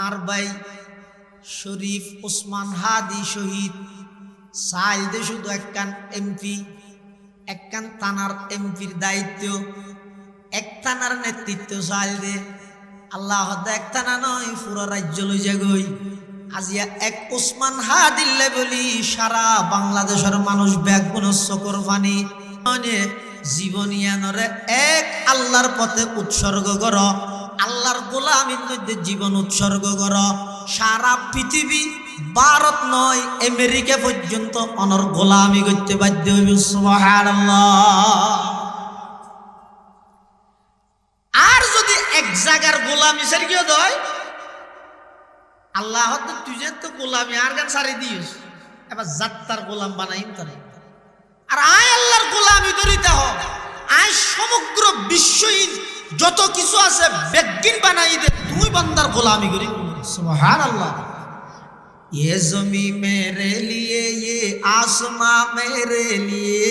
আমার ভাই শরীফ ওসমান হাদি শহীদ সাইদে শুধু একখান এমপি, একখান থানার এমপির দায়িত্ব, এক থানার নেতৃত্ব সাইদে আল্লাহ এক থানা নয় পুরো রাজ্য লই যাগই। আজিয়া এক ওসমান হাদিল্লে বলি সারা বাংলাদেশের মানুষ ব্যাগুণ চকর পানি জীবনিয়ানরে এক আল্লাহর পথে উৎসর্গ কর, আল্লাহর গোলামীর মধ্যে জীবন উৎসর্গ কর। সারা পৃথিবী ভারত নয় আমেরিকা পর্যন্ত অনর গোলামি করতে বাধ্য হইবে। সুবহানাল্লাহ। আর যদি এক জায়গার গোলামি সারিয়ে দেয় আল্লাহ তো তুই যে তো গোলামি আর গান সারি দিস, এবার জাত্তার গোলাম বানাইন তারে। আর আয় আল্লাহর গোলামি করিতে হোক, আয় সমগ্র বিশ্বহীন যত কিছু আছে বেগিন বানাই দে, তুই বান্দার গোলামি করি। সুবহানাল্লাহ। ये ज़मी मेरे लिए, ये आसमां मेरे लिए,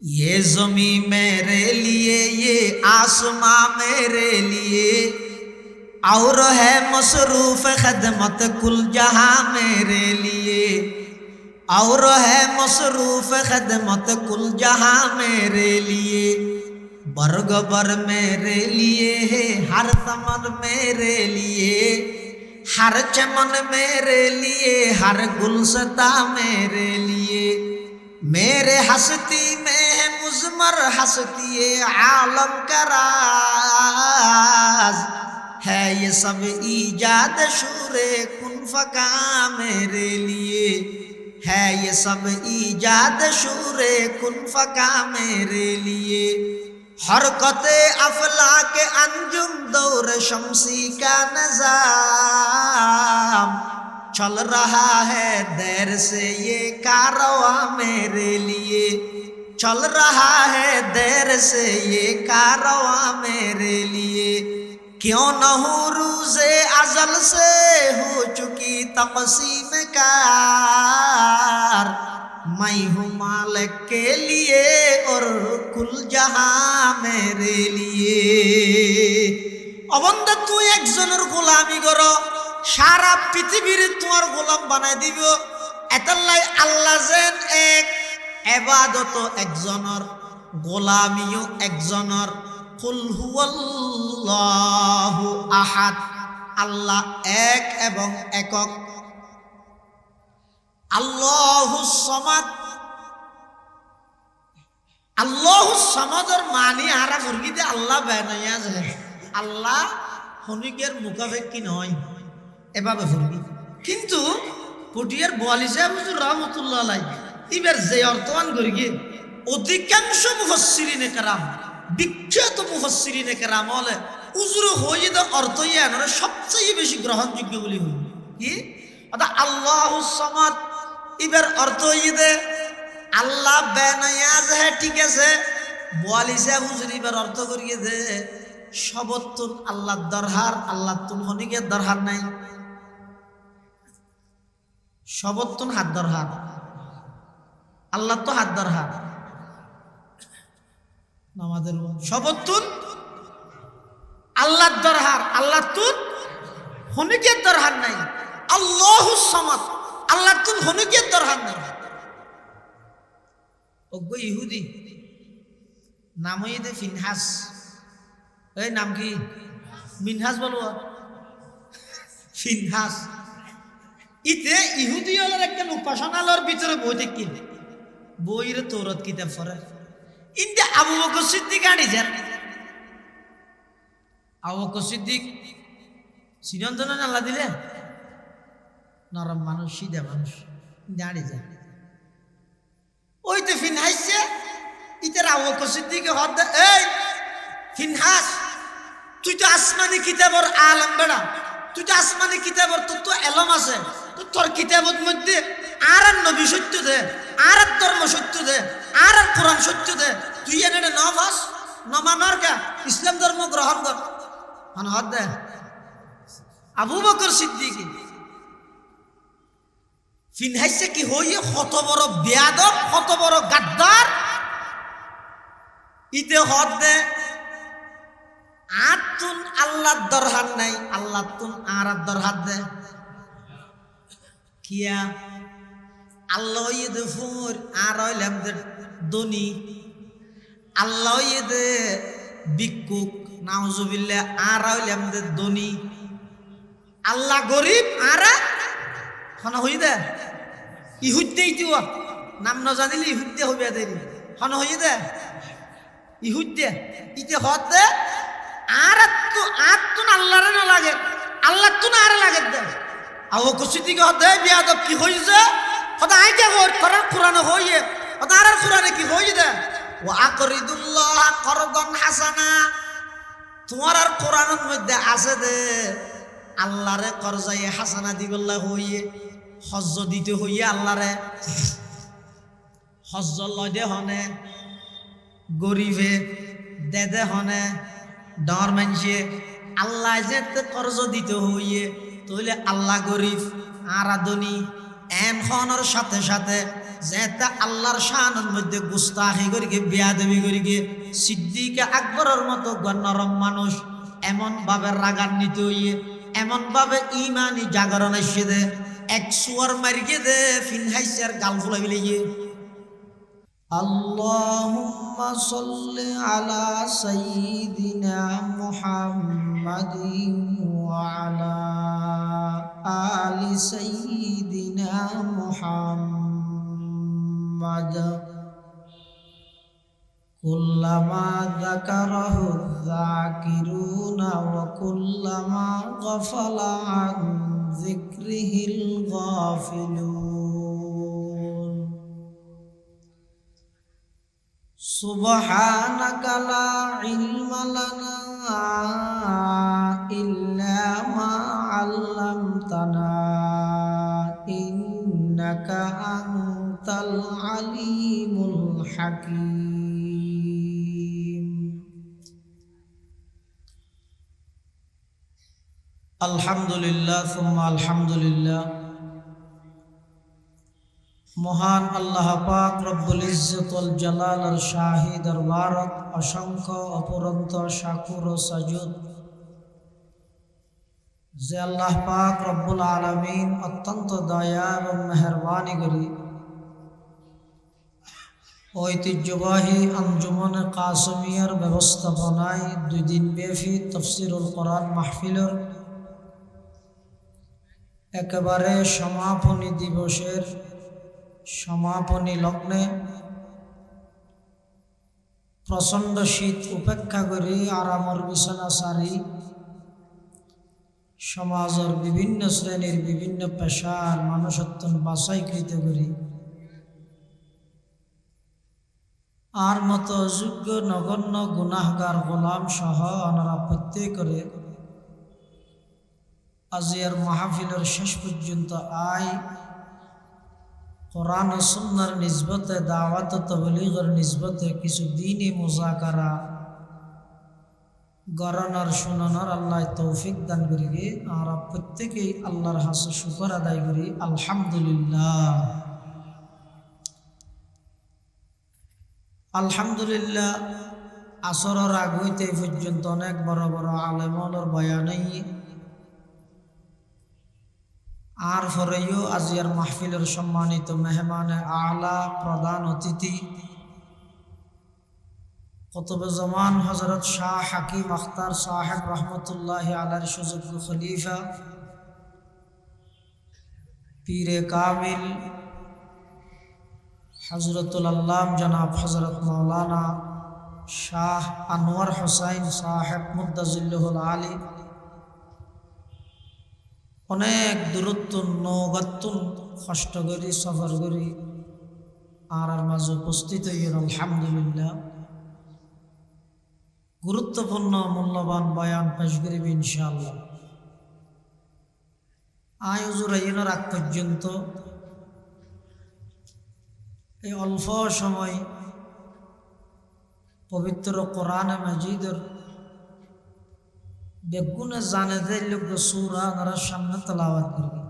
ये ज़मी मेरे लिए, ये आसमां मेरे लिए, और है मसरूफ खदमत कुल जहां मेरे लिए, और है मसरूफ खदमत कुल जहां मेरे लिए, बरगबर मेरे लिए है हर समन मेरे लिए, हर चमन मेरे लिए, हर गुलशता मेरे लिए, मेरे हस्ती में है मुज़मर हस्ती आलम का राज, है ये सब ईजाद शूरे कुन फका मेरे लिए, है ये सब ईजाद शूरे कुन फका मेरे लिए, हरकते अफलाक अंजुम दौर शमसी का निज़ाम, चल रहा है देर से ये कारवा मेरे लिए, चल रहा है देर से ये कारवा मेरे लिए, क्यों न हो रूज़े अज़ल से हो चुकी तक़सीम कार, मैं हूँ मालिक के लिए और कुल जहां मेरे लिए। অবন্ধা তুই একজনের গোলামি করো, সারা পৃথিবীর তোমার গোলাম বানাই দিব। এতাল্লাই আল্লাহ যেন এক, ইবাদত একজনের, গোলামিও একজনের। কুল হুয়াল্লাহু আহাদ, আল্লাহ এক এবং একক। আল্লাহুস সামাদ, আল্লাহুস সামাদের মানি আরা মুরগিতে আল্লাহ বানাইয়া যায়। আল্লাহ হনিকের মুখাপেক্ষী নয়, এভাবে ফুরবি। কিন্তু পটিয়ার বোয়ালি সাহেব হুজুর রহমতুল্লাহ আলাইহি এবার যে অর্থমান করি গিয়ে অধিকাংশ মুফাসসিরিনে কেরাম, বিখ্যাত মুফাসসিরিনে কেরাম হলে হুজুর হয়ে দে অর্থ ইয়ানোর সবচেয়ে বেশি গ্রহণযোগ্য বলি হই কি অর্থাৎ আল্লাহুস সামাদ। এবার অর্থ হয়ে দে আল্লাহ বানাইয়া যায়, ঠিক আছে। বোয়ালি সাহেব হুজুর এবার অর্থ করিয়ে দে সবতুন আল্লাহর দরহার, আল্লাহ তুন হনিকের দরহার নাই। সবতুন হাত দরহার, আল্লাহ তো হাত দরহার। আমাদের সবতুন আল্লাহর দরহার, আল্লাহ তুন হনিকের দরহার নাই। আল্লাহুস সামাদ, আল্লাহ তুন হনিকের দরহার নাই। অজ্ঞ ইহুদি নাম হইতে ফিনহাস, এই নাম কি মিনহাস বলবো, ফিনহাস। ইতে ইহুদি হলের একটা উপাসনালয়ের ভিতরে বই দেখি, বইয়ের তৌরাত কিতাব পড়ে। ইন্দে আবু বকর সিদ্দিক আনি যান, আবু বকর সিদ্দিক চিরন্তন আল্লাহ দিলে নরম মানুষ, সিধা মানুষ, দাঁড়ি যান। ওইতে ফিনহাসছে, ইতার আবু বকর সিদ্দিকে হদ দে, এই ফিনহাস তুই তো আসমানি কিতাবর আলম বেড়া, তুই তো আসমানি কিতাবর, তোর তো এলম আছে, তোর কিতাবত মধ্যে আর নবী সত্য দে, আর ধর্ম সত্য দে, আর কোরআন সত্য দে, তুই এনে নফাস নমানর কা ইসলাম ধর্ম গ্রহণ কর। মানে হদ দে আবু বকর সিদ্দিক ফিনহাসে কি হইয়ে কত বড় বেয়াদব, কত বড় গাদ্দার। ইতে হদ দে আতুন আল্লাহর দরহার নাই, আল্লাহ তুন আর দরহার দে কিয়া আল্লাহ ইদ ফুর আর হইলাম দে দনি, আল্লাহ ইদ বিক্ষুক নাউজুবিল্লাহ আর হইলাম দে দনি, আল্লাহ গরিব আর হন হই দে ইহুদ্দে ইতিও নাম ন জানিলে ইহুদ্দে হইবা দেরি হন হই দে ইহুদ্দে ইতে হত দে আর তুন আল্লাহরে না লাগে, আল্লাহ তুন আর লাগে দে আও কুসিদিকে হত দে বিয়াদব কি হইছে হত আইতে কর তোরা কুরআনে হইয়ে হত আর কুরআনে কি হই দে ওয়া আকরিদুল্লাহ করদান হাসানা, তোমার আর কোরআনের মধ্যে আছে দে আল্লাহরে করজাই হাসানা দিবল্লাহ হইয়ে হজ্জ দিতে হইয়ে আল্লাহরে হজ্জ লদে হনে গরিবে দেদে হনে ডর মানছে আল্লাহ যে কর্জ দিতে হইয়ে তইলে আল্লাহ গরিব আর আদনি এন খনর সাথে সাথে যেটা আল্লাহর শানের মধ্যে গুস্তাখি করিকে বেয়াদবি করিকে সিদ্দিক আকবরের মতো গণ্যরম মানুষ এমন ভাবে রাগান্বিত হইয়ে এমন ভাবে ইমানি জাগরণ এসে দে এক সুয়ার মারিকে দে ফিনহাইসার গাল ফুলা গিয়ে আল্লাহুম্মা সাল্লি আলা সাইয়্যিদিনা মুহাম্মাদিন ওয়া আলা আলি সাইয়্যিদিনা মুহাম্মাদ কুল্লামা যাকারাহু যাকিরুনা ওয়া কুল্লামা গাফালা আন যিকরিহিল গাফিলুন সুবহানাকা লা ইলমা লানা ইল্লা মা আল্লামতানা ইন্নাকা আনতাল আলিমুল হাকীম। আলহামদুলিল্লাহ সুম্মা আলহামদুলিল্লাহ। মহান আল্লাহ পাক রব্বুল ইজ্জত ওয়াল জালালের শাহী দরবারত অসংখ্য অপরন্ত শাকুর ও সাজুদ যে আল্লাহ পাক রব্বুল আলামিন অত্যন্ত দয়া এবং মেহেরবানি করি ঐতিহ্যবাহী আঞ্জুমানে কাসমিয়ার ব্যবস্থাপনায় 2 দিন ব্যাপী তাফসীরুল কোরআন মাহফিলের একেবারে সমাপনী দিবসের সমাপনী লগ্নে প্রচণ্ড শীত উপেক্ষা করি আরামর বিছানা সারি সমাজের বিভিন্ন শ্রেণীর বিভিন্ন পেশার মানুষত্ব বাছাইকৃত করি আর মতো যোগ্য নগণ্য গুনাহগার গোলাম সহ ওনারা প্রত্যেকরে আজিয়ার মাহফিলের শেষ পর্যন্ত আয় কোরআন ও সুন্নাহর নিসবতে দাওয়াত ও তাবলীগের নিসবতে কিছু দ্বীনি মুযাকারা গরানার শুনানোর আল্লাহ তৌফিক দান করিবে। আমরা প্রত্যেকেই আল্লাহর হাসে শুকর আদায় করি আলহামদুলিল্লাহ। আলহামদুলিল্লাহ আসরের আগ হইতে পর্যন্ত অনেক বড় বড় আলেমর বয়ানেই আর ফরেও আজিয়ার মাহফিলের সম্মানিত মেহমানে আলা প্রধান অতিথি কুতুবে জামান হযরত শাহ হাকিম আখতার সাহেব রহমতুল্লাহ আলাইহির সুযোগ্য খলিফা পীরে কামিল হযরতুল আল্লাম জনাব হযরত মাওলানা শাহ আনোয়ার হোসাইন সাহেব মুদ্দাজিল্লাহুল আলী অনেক দূরত্ব নৌগাত্তুন কষ্ট করি সফর করি আর মাঝে উপস্থিত হইয়ের আলহামদুলিল্লাহ গুরুত্বপূর্ণ মূল্যবান বয়ান পেশ করিব ইনশাআল্লাহ। আয়োজুর আইনের আগ পর্যন্ত এই অল্প সময় পবিত্র কোরআনে মাজিদের বেগুনে জানে যে লোক সূরা ওনারা সামনে তেলাওয়াত করবে।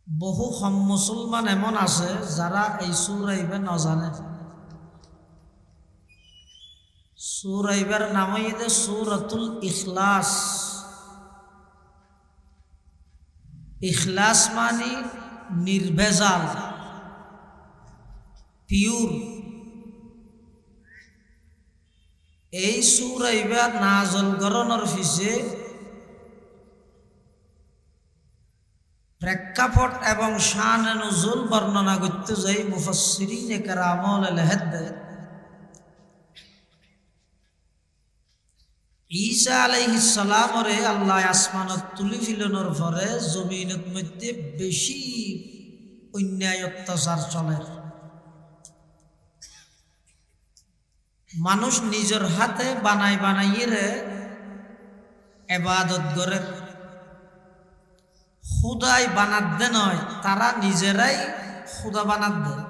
বহু কম মুসলমান এমন আছে যারা এই সূরা ইবে না জানে। সূরা এবার নাম হইছে সূরাতুল ইখলাস। ইখলাস মানে নির্ভেজাল, পিওর। এই সূরা এবার নাযিল করানোর পিছে প্রেক্ষাপট এবং শান নুজুল বর্ণনা করতে যাই মুফাসসিরিনে কেরামুল হাদিস। ঈসা আলাইহিস সালামরে আল্লাহ আসমানত তুলি ফিলানোর পরে জমিনের মধ্যে বেশি অন্যায় অত্যাচার চলে। মানুষ নিজের হাতে বানাইয়ে ইবাদত করে, খুদাই বানাত দে নয়, তারা নিজেরাই খুদা বানাত দেয়।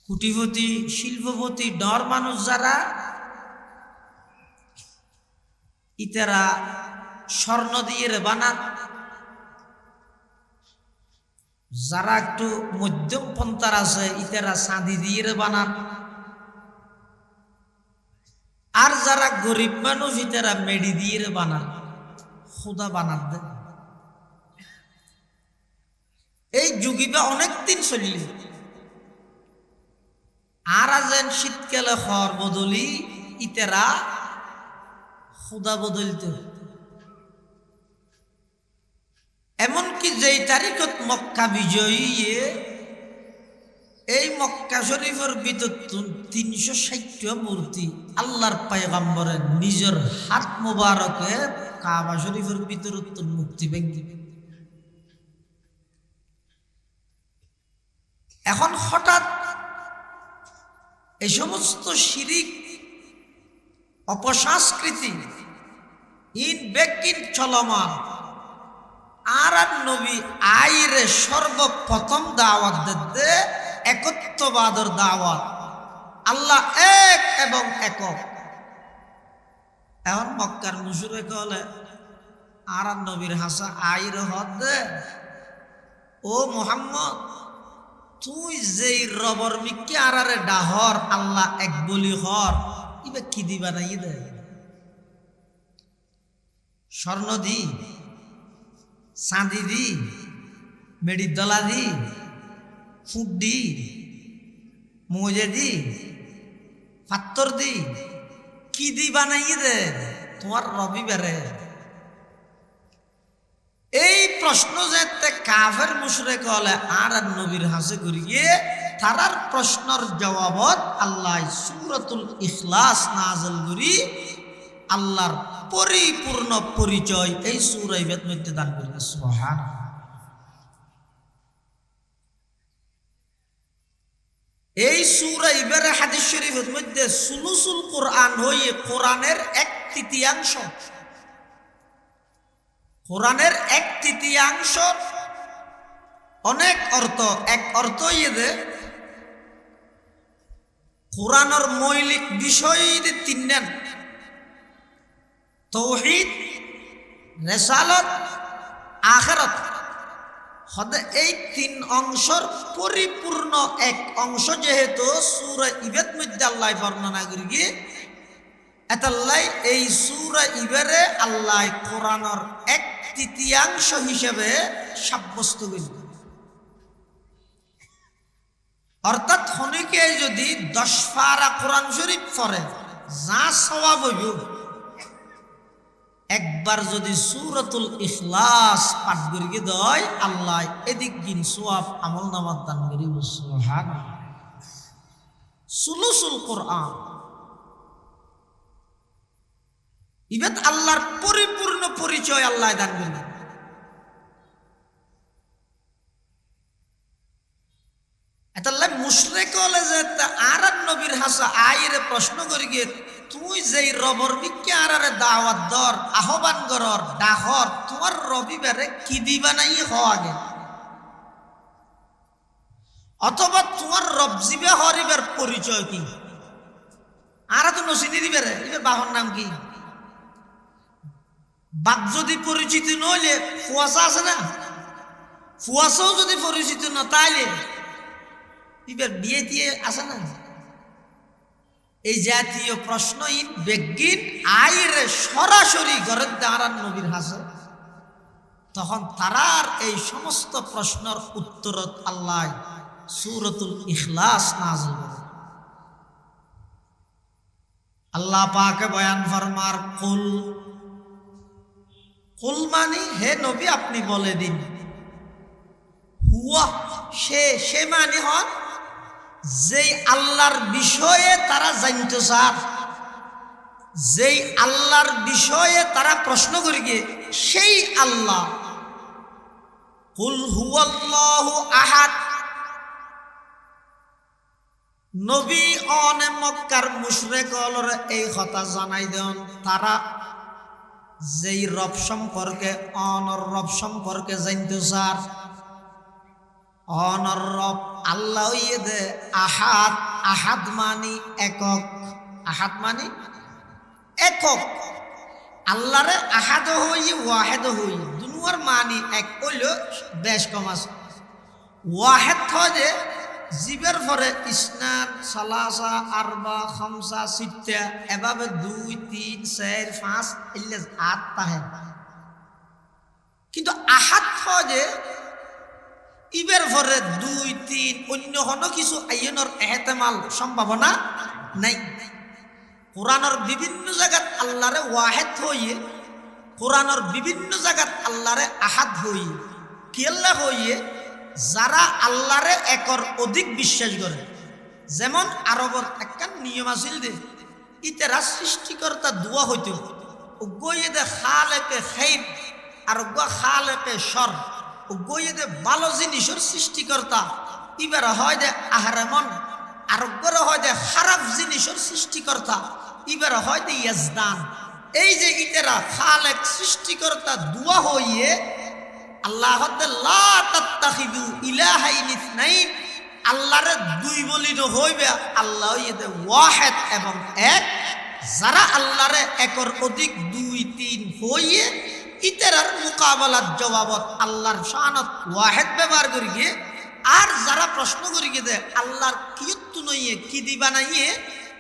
কোটিপতি শিল্পপতি ডর মানুষ যারা, ইতারা স্বর্ণ দিয়ে বানাত, যারা একটু মধ্যম পন্থার আছে ইতারা চাঁদি দিয়ে বানান, আর যারা গরিব মানুষ ইতারা মেডি দিয়ে বানান, খুদা বানাত দেন। এই যুগিবা অনেক দিন চলিলে, আর আজেন শীতকালে খর বদলি ইতারা খুদা বদলিত। এমনকি যেই তারিখত মক্কা বিজয়ী, এই মক্কা শরীফের ভিতর ৩৬০টা মূর্তি আল্লাহর পয়গম্বরের নিজের হাত মোবারকে কাবা শরীফের ভিতর মুক্তি ভেঙ্গি। এখন হঠাৎ এই সমস্ত শিরিক অপসংস্কৃতি ইন বেকিন চলমান, আর নবী আইরে সর্বপ্রথম দাওয়াত দিতে একত্ববাদের দাওয়াত, আল্লাহ এক এবং একক। এখন মক্কার মুশরিক হলে আর নবীর হাসা আইরে হদ দে, ও মুহাম্মদ তুই যেই রবর মিক্কি আরারে ডাহর আল্লাহ এক বলি হর, ইবে কি দিবা না দে? স্বর্ণ দি, চাঁদি দি, মেডির দলা দি, ফুট দি, মোজে দি, পাত্তর দি, কি দি বানাইয়ে দে তোমার রবিবারে? এই প্রশ্ন যে কাফের মুশরিক হলে আর নবীর হাসে করিয়ে তারার প্রশ্নের জবাবত আল্লাহ সূরাতুল ইখলাস নাযিল করি আল্লাহর পরিপূর্ণ পরিচয় এই সূরা ইবের মধ্যে দান করি। সুবহানাল্লাহ। এই সূরা ইবের হাদিস শরীফের মধ্যে সুলুসুল কোরআন হয়ে কোরআনের 1/3, কোরআনের 1/3 অনেক অর্থ। এক অর্থ ইয়ে কোরআনের মৌলিক বিষয় তিনজন: তৌহিদ, রিসালাত, আখিরাত। হদে এই 3 অংশের পরিপূর্ণ এক অংশ যেহেতু সূরা ইবের মধ্যে আল্লাহ বর্ণনা করি গিয়ে, এতাল্লাই এই সূরা ইবেরে আল্লাহ কোরআনের 1/3 হিসেবে সাব্যস্ত করি। অর্থাৎ হনিকে যদি 10 পারা কোরআন শরীফ পড়ে যা সওয়াব হইব, একবার যদি সূরাতুল ইখলাস পাঠ করি দয় আল্লাহ এদিক গিন সওয়াব আমল নামাত দান করিব। সুবহানাল্লাহ। সুলুসুল কোরআন ইবাদ আল্লাহর পরিপূর্ণ পরিচয় আল্লাহ দান করেন। এতাল্লাহ মুশরিক হলে যে আর নবীর হাসা আইরে প্রশ্ন করি গিয়ে, তুই যেই রবর বিকে আরারে দাওয়াত দর আহ্বান করর ডাহর তোমার রবিবারে কি দিবা নাই হ আগে, অথবা তোমার রব জিবে হরিবার পরিচয় কি? আর তো নসিনি দিবে রে, এবার বাহর নাম কি? বাপ যদি পরিচিত নইলে ফুয়াশা আছে না, ফুয়াশাও যদি পরিচিত না তাইলে এবার বিয়ে দিয়ে আসে না, এই জাতীয় প্রশ্নই বেগিন আইরে সরাসরি ঘরের দাঁড়ান নবীর হাসে, তখন তারার এই সমস্ত প্রশ্নের উত্তরত আল্লাহ সূরাতুল ইখলাস নাযিল করেন। আল্লাহ পাকে বয়ান ফরমার কুল, কুল মানে হে নবী আপনি বলে দিন, হুয়া সে মানে হন যেই আল্লাহর বিষয়ে তারা জানতে চায়, যেই আল্লাহর বিষয়ে তারা প্রশ্ন করি গিয়ে সেই আল্লাহ। কুল হুয়াল্লাহু আহাদ, নবী অনে মক্কার মুশরিকদের এই কথা জানাই দেন, তারা যেই রব সম্পর্কে অনর রব সম্পর্কে জানতে চায়। অনর রব আল্লাহ হইয়ে দে আহাদ, আহাদ মানি একক, আহাদ মানি একক। আল্লাহরে আহাদ হই ওয়াহেদ হই দুনুয়ার মানি এক কইল বেশ কম আছে। ওয়াহেদ হয় যে জীবের পরে ইসনান সালাসা আরবা খামসা সিত্তা এভাবে 2 3 4 5 এলে 8 তাহে। কিন্তু আহাদ হয় যে ইবের পরে 2 3 অন্য কোনো কিছু আইনের এহতেমাল সম্ভাবনা নাই। কোরআনের বিভিন্ন জায়গাত আল্লাহরে ওয়াহেদ হইয়ে, কোরআনের বিভিন্ন জায়গাত আল্লাহরে আহাদ হইয়ে, কেল্লা হইয়ে যারা আল্লাহরে একর অধিক বিশ্বাস করে। যেমন আরবর একটা নিয়ম আছিল দে, ইতেরা সৃষ্টিকর্তা দোয়া হইতো গইয়ে দে খালেকে খাইব আর খালেকে সর, গইয়ে দে ভালো জিনিসের সৃষ্টিকর্তা, ইবার হয় দে আহরামন, আর হয় দে খারাপ জিনিসের সৃষ্টিকর্তা, ইবার হয় দে ইয়াজদান। এই যে ইতেরা খালেক সৃষ্টিকর্তা দোয়া হইয়ে আল্লাহ লা তাত্তাখিদু ইলাহাইনি ইসনাইন, আল্লাহরে 2 বলির হইবে, আল্লাহ ইয়েতে ওয়াহেদ এবং এক। যারা আল্লাহরে একর অধিক 2 3 হইয়ে ইতেরার মোকাবেলার জবাবত আল্লাহর শানত ওয়াহেদ ব্যবহার করি গিয়ে, আর যারা প্রশ্ন করি গিয়ে দে আল্লাহর কিয়ত্তু নইয়ে কি দিবা নাইয়ে,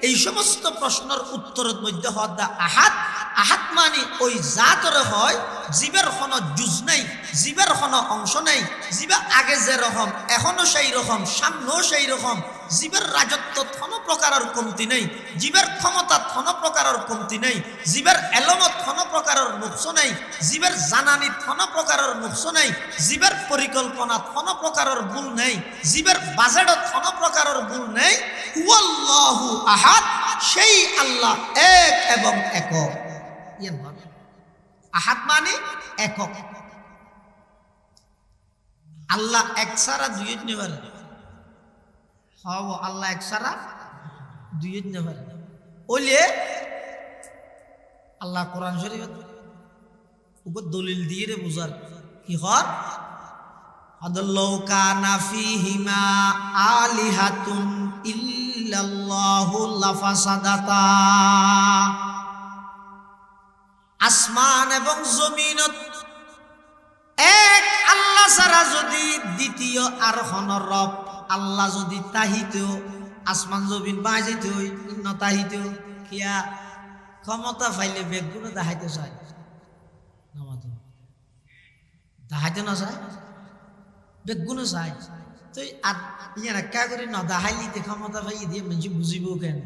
এই সমস্ত প্রশ্নের উত্তরের মধ্যে হদা আহাদ। আহাদ মানে ওই জাতরে হয় জীবের কোনো জুজ নাই, জীবের কোনো অংশ নাই, জীবা আগে যে রকম এখনো সেই রকম, সামনেও সেই রকম, জীবের রাজত্ব কোনো প্রকারের কমতি নেই, জীবের ক্ষমতা কোনো প্রকারের কমতি নেই, জীবের এলমত কোনো প্রকারের নুকস নেই, জীবের জানানিত কোনো প্রকারের নুকস নেই, জীবের পরিকল্পনাত কোনো প্রকারের ভুল নেই, জীবের বাজেটত কোনো প্রকারের ভুল নেই। হুয়াল্লাহু আহাদ, সেই আল্লাহ এক এবং একক। আহাদ মানে একক। আল্লাহ এক সারা দুই নেবার, হব আল্লাহ এক সারা দুই নেবার ওলে আল্লাহ কোরআন শরীফ উপর দলিল দিয়ে রে বুঝার কি হর আদাল্লাহু কানা ফীহিমা আলিহাতুন ইল্লাল্লাহু লাফাসাদাতা। আসমান এবং জমিনত এক আল্লাহ ছাড়া যদি দ্বিতীয় আর হনর রব আল্লাহ যদি তাহিত, আসমান জমিন বাঁচাইতে হই ন তাহিত কিয়া ক্ষমতা পাইলে বেগুলো দেখাইতে চায়, দেখাইতে না চায়, বেগুনো চায়। তো আর ইয়ে কা করে ন দেখাইলি ক্ষমতা পাই দিয়ে মানুষ বুঝিব কেন?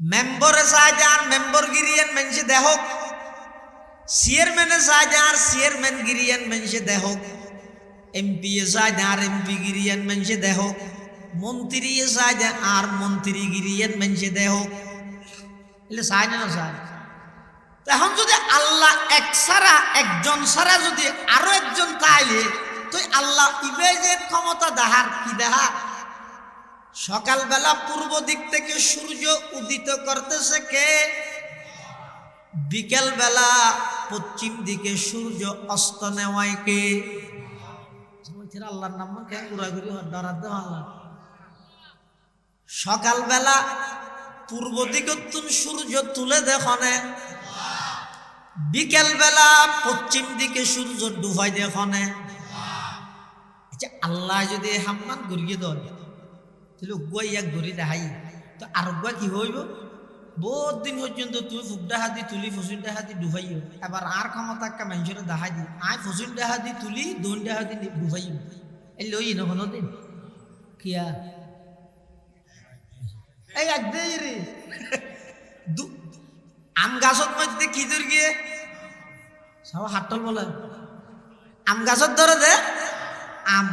মেম্বরে চায় যে আর মেম্বর গিরিয়েন মানুষে দেহক, চেয়ারম্যানে চায় যে আর চেয়ারম্যান গিরিয়েন মানুষে দেহক, এমপি এ চায় যে আর এমপি গিরিয়েন মানুষে দেহক, মন্ত্রী এ চায় যে আর মন্ত্রী গিরিয়েন মানুষে দেহক। এলে চায় না চায়? এখন যদি আল্লাহ এক ছাড়া একজন ছাড়া যদি আরো একজন তাইলে তো আল্লাহ ইবে যে ক্ষমতা দেখার কি দেখা? সকালবেলা পূর্ব দিক থেকে সূর্য উদিত করতেছে কে? বিকেল বেলা পশ্চিম দিকে সূর্য অস্ত নেওয়ায় কে? আল্লাহর নাম কে ঘুরাঘুরি ডরাতে আল্লাহ। সকালবেলা পূর্ব দিকে সূর্য তুলে দেখনে, বিকেল বেলা পশ্চিম দিকে সূর্য ডুবাই দেখনে। আচ্ছা আল্লাহ যদি হাম্মান ঘুরিয়ে দেয় তাহলে উগুয়াই এক ধরি দেখাই তো আর উগুয়া কি হইব বহুত দিন পর্যন্ত তুই ফুকডা হাতি তুলি ফসুনটা হাতি ডুবাইও এবার আর ক্ষমতা একটা মানুষের দেখাই দি আয় ফসুনটা হাতি তুলি দোনটা হাতি ডুবাইও এই লই না কোনো দিন কিয়া এই একদিন রে আম গাছত মধ্যে কি দূর গিয়ে সব হাটল বলে আম গাছত ধরে দে আম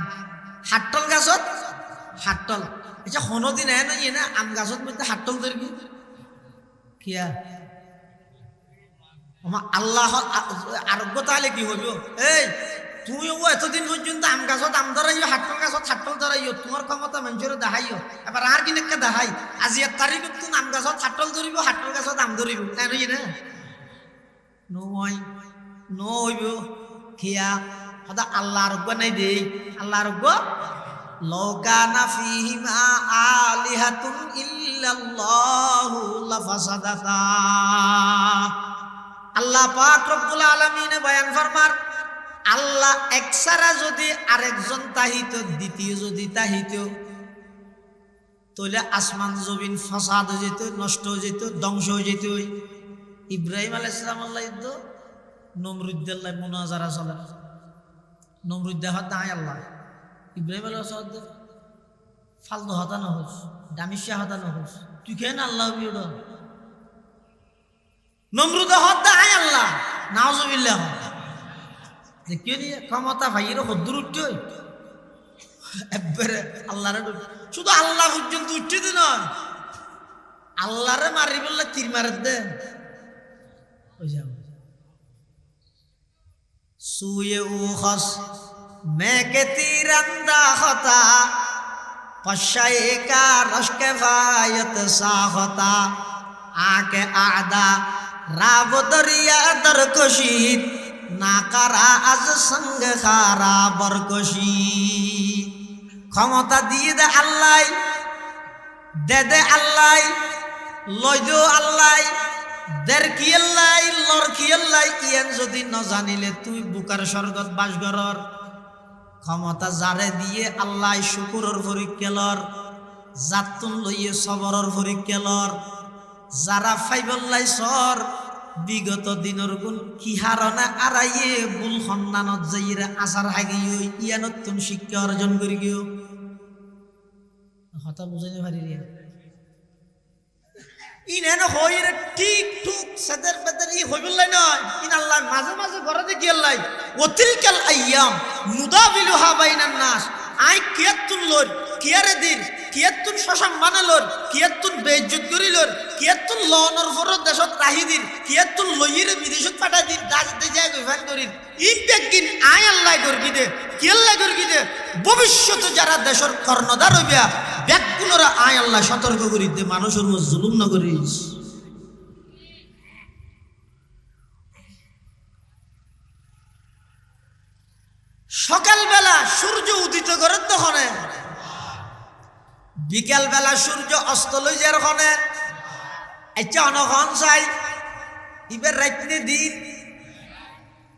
হাটল গাছত হাটল আচ্ছা কোনোদিন নয় না আম গাছত মধ্যে হাটল ধরে গিয়ে কিয়া আল্লাহ আরোগ্য তাহলে কি হইব এই তুমিও এতদিন পর্যন্ত আম গাছত আম ধরাইও হাটল গাছত হাটল ধরাইও তোমার ক্ষমতা মানুষের দেখাইও এবার আর কিনেকে দেখাই আজি 1 তারিখত তুই আম গাছত হাটল ধরিব হাটল গাছত আম ধরিব তাই নই না নয় নইব কিয়া সদা আল্লাহ আরোগ্য নাই দেই আল্লাহ আরোগ্য লৌকানা ফিহিমা আলিহাতুন ইল্লাল্লাহু লাফাসাদাতা আল্লাহ পাক রব্বুল আলামিন বয়ান ফরমার আল্লাহ একসারা যদি আরেকজন তাহিত দ্বিতীয় যদি তাহিত তাহলে আসমান জমিন ফাসাদ হয়ে যেত নষ্ট হয়ে যেত ধ্বংস হয়ে যেত ইব্রাহিম আলাইহিস সালাম আল্লাহ ইদ্দ নমরুদ্দাল্লাহ মুনাজারা চলে নমরুদ্দাহ তাই আল্লাহ ইব্রাহিম আলাইহিস সালাম ফালতু হতা নহস দামিশা হতা নহস তুই কেন আল্লাহ বিউড নমরুদ হতা আয় আল্লাহ নাউজুবিল্লাহ দেখিও নি ক্ষমতা ভাইয়ের হদ্দুর উঠতে একবারে আল্লাহরে শুধু আল্লাহ পর্যন্ত উঠতে দে নয় আল্লাহরে মারি বললে তীর মারে দে সুয়ে উখস মেকে তীরন্দা হতা पशाए का रश्क फायत सा होता आके आदा राव दरिया दरकशीत ना करा आज संग खारा बरकशी क्षमता दिए दे अल्लाह दे अल्लाह लयदो अल्लाह देर की अल्लाह लर की अल्लाह इयान जदि न जानिले तुई बुकार स्वर्गत बास करर ক্ষমতা যারে দিয়ে আল্লাহ শুকুরের পরীক্ষালর জাতুন লইয়ে সবরের পরীক্ষালর যারা ফাইবল্লাই সর বিগত দিনের গুণ কি হারনা আড়াইয়ে বুল সন্ধানত যাইরে আসার হাগিও ইয়ানতুন শিক্ষা অর্জন করি গিও কথা বুঝাইতে পারি রে ইনেন হইরে ঠিক টুক সাদের বেদের ই হইবল্লাই নয় ইন আল্লাহ মাঝে মাঝে ঘরে দেখি আল্লাহ ওতিলকাল আইয়াম নুদাবিলুহা বাইনান নাস আই কিয়াতুন লর কিয়ারে দিন কিয়াতুন সসম্মান লর কিয়াতুন বেইজ্জত করিলর কিয়াতুন লনর ফরত দেশত রাহি দিন কিয়াতুন লইরে বিদেশত পাঠাই দিন দাজ দে যায় গইফান করিন ইমপ্যাক্ট দিন আই আল্লাহ করবি দে কি আল্লাহ করবি দে ভবিষ্যতে যারা দেশের কর্ণধার হইবা ব্যাকুলরা আয় আল্লাহ সতর্ক করি দে মানুষের মধ্যে জুলুম না করিস সকালবেলা সূর্য উদিত করে তখন বিকাল বেলা সূর্য অস্ত লই যার ওখানে আচ্ছা অনখন চাই এবার রাত্রে দিন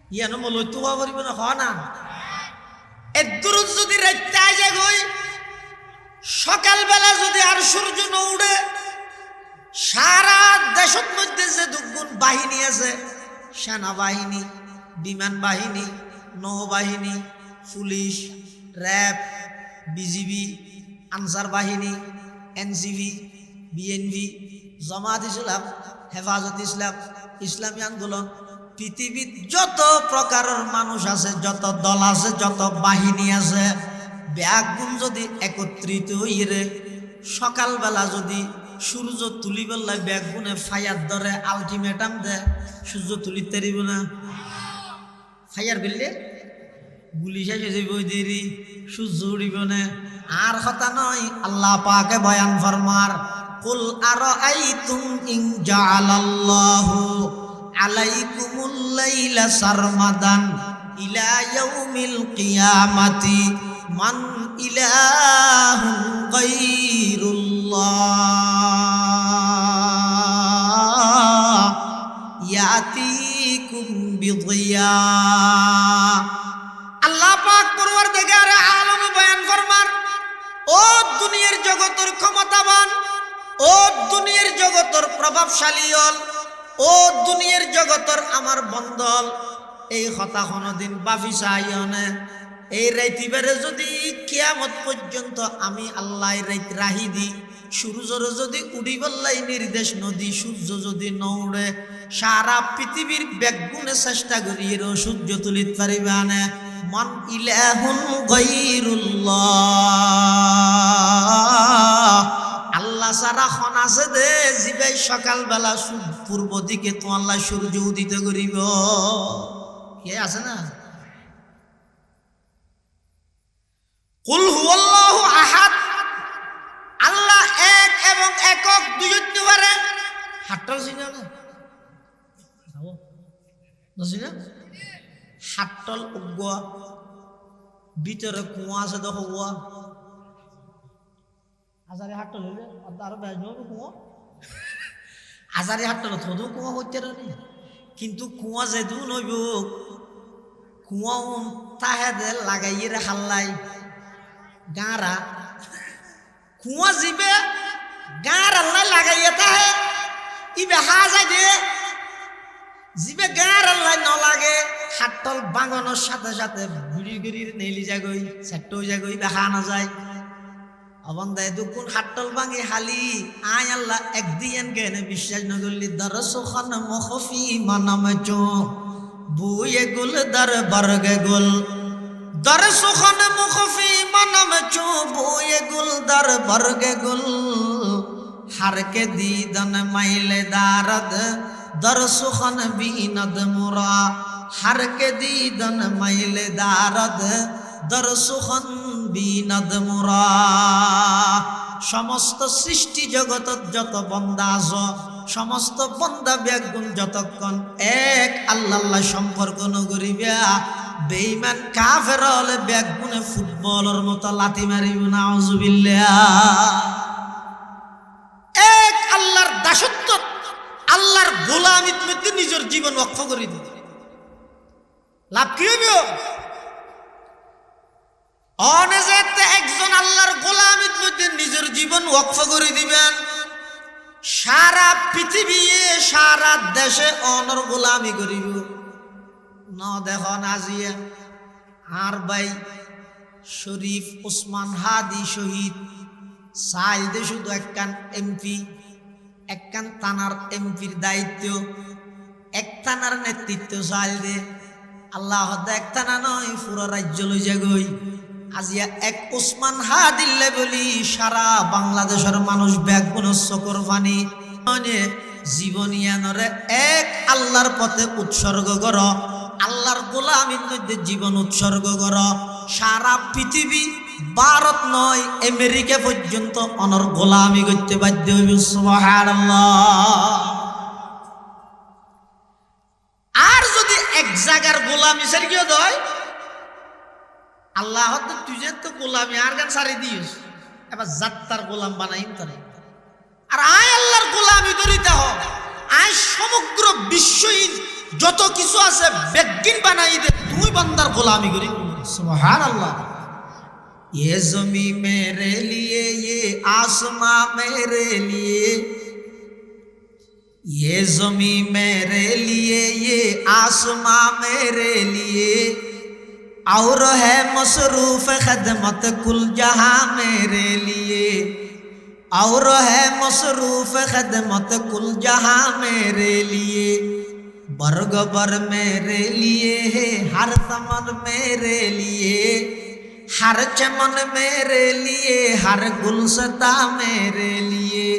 ইয়ানো মলৈ তো হওয়া পারিব না হয় না এদূর যদি রাত্রে আইজা গই সকালবেলা যদি আর সূর্য ন উঠে সারা দেশের মধ্যে যে দুগুণ বাহিনী আছে সেনাবাহিনী বিমান বাহিনী নৌবাহিনী পুলিশ র্যাব বিজিবি আনসার বাহিনী এনসিবি বিএনপি জামাত ইসলাম হেফাজত ইসলাম ইসলামী আন্দোলন পৃথিবীর যত প্রকারের মানুষ আছে যত দল আছে যত বাহিনী আছে ব্যাগুণ যদি একত্রিত হইরে সকালবেলা যদি সূর্য তুলিবেলায় ব্যাগুণে ফায়ার ধরে আলটিমেটাম দে সূর্য তুলিতে পারিব না ফায়ার করলে গুলি শেষ হয়ে যাবে দেরি সূর্য উড়িব না আর কথা নয় আল্লাহ পাকে বয়ান ফরমার কুল আরাআইতুম ইন জাআলাল্লাহু আলাইকুমুল লাইলা সারমাদান ইলা ইয়াউমিল কিয়ামাতি মান ইলাহুন গায়রুল্লাহ ইয়াতিকুম বিদিয়া আল্লাহ পাক পরওয়ারদিগার আলম বয়ান ফরমার ও দুনিয়ার জগতের ক্ষমতাবান, ও দুনিয়ার জগতের প্রভাবশালী হল, ও দুনিয়ার জগতের আমার বন্ধল, এই কথা কোনদিন বাফি চাইনে। এই রাইতিবারে যদি কিয়ামত পর্যন্ত আমি আল্লাহ রাইত রাহি দি, সূর্যর যদি উড়ি বললাই নির্দেশ নদী, সূর্য যদি নৌড়ে, সারা পৃথিবীর ব্যাগুনে চেষ্টা করি এর সূর্য তুলিত পারিবে আনে। মান ইলাহুন গায়রুল্লাহ, আল্লাহ সারা খন আছে দে জিবাই সকালবেলা পূর্ব দিকে তো আল্লাহ সূর্য উদিত করিব। কে আছে না? কুল হুয়াল্লাহু আহাদ, আল্লাহ এক এবং একক, দুই হতে পারে। হাট্টল চিনা না? বুঝিনা? হাট্টল উগোয়া, ভিতরে কুয়া আছে তো হুয়া। আজারে হাট্টল হইলে আরো বেশ কুয়া, আজারে হাট্টল থদু কুয়া হইতে রানি। কিন্তু কুয়া যেদু নইব, কুয়া তাহেদে লাগাইয়ে রে হাল্লাই গাঁরা, কুয়া জিবে গাঁর আল্লাহ লাগাইয়ে তাহে ইবে হা যায় দে, জিবে গাঁর আল্লাহ ন লাগে। হাট্টল বাঙানোর সাথে সাথে গুড়ি গুড়ি নেলি যাগই, সেট্টো যাগই দেখা না যায়। অবন্ধায় দুকুন হাট্টল ভাঙে হালি আয় আল্লাহ একদিন কেন বিশ্বাস নগরলি দরসখান মখফি মানাম চো বুয়ে গুল দর বর্গে গুল, দরসখান মখফি মানাম চো বুয়ে গুল দর বর্গে গুল, হার কে দিদন মাইলে দারদ দরসখান বিনদ মুরা, হার কে দিদন মাইলে দারদ দরসখান বিনদ মুরা। সমস্ত সৃষ্টি জগতত যত বন্দা আছ, সমস্ত বন্দা ব্যাগুণ যতক্ষণ এক আল্লাহ সম্পর্ক নগরিবা, বেঈমান কাফের হলে ব্যাগুণে ফুটবলের মতো লাথি মারিব। নাউজুবিল্লাহ। এক আল্লাহর দাসত্ব, আল্লাহর গোলামির মধ্যে নিজের জীবন ওয়াকফ করে দিবে, লাভ কি হইব? অনেজেতে একজন আল্লাহর গোলামির মধ্যে নিজের জীবন ওয়াকফ করে দিবেন, সারা পৃথিবী সারা দেশে অনর গোলামি করিব। ন দেখুন আজিয়া আর ভাই শরীফ ওসমান হাদি শহীদ চাইল দে শুধু একখান এমপি, একখান থানার এমপির দায়িত্ব, এক থানার নেতৃত্ব চাইল দে। আল্লাহ এক থানা নয় পুরো রাজ্য লই যাগই। আজিয়া এক ওসমান হাদিল্লে বলি সারা বাংলাদেশের মানুষ ব্যাগুণ চকর পানি জীবনিয়ানরে এক আল্লাহর পথে উৎসর্গ কর, আল্লাহর গোলামির মধ্যে জীবন উৎসর্গ কর। সারা পৃথিবী ভারত নয় আমেরিকা পর্যন্ত অনর গোলামি করতে বাধ্য হইব। সুবহানাল্লাহ। আর যদি এক জায়গার গোলামি সারিয়ে দেয়, আল্লাহ তুই যে তো গোলামি আর গান সারি দিস, এবার যাত্রার গোলাম বানাইম তারে। আর আয় আল্লাহর গোলামি করিতে হোক, আয় সমগ্র বিশ্বহীন যত কিছু আছে বেগিন বানাই দে, তুই বান্দার গোলামি করি। সুবহানাল্লাহ। ये ज़मीं मेरे लिए, ये आसमां मेरे लिए, ये ज़मीं मेरे लिए, ये आसमां मेरे लिए, और है मसरूफ खदमत कुल जहां मेरे लिए, और है मसरूफ खदमत कुल जहां मेरे लिए, बरगबर मेरे लिए है हर समन मेरे लिए, हर चमन मेरे लिए, हर गुलसता मेरे लिए,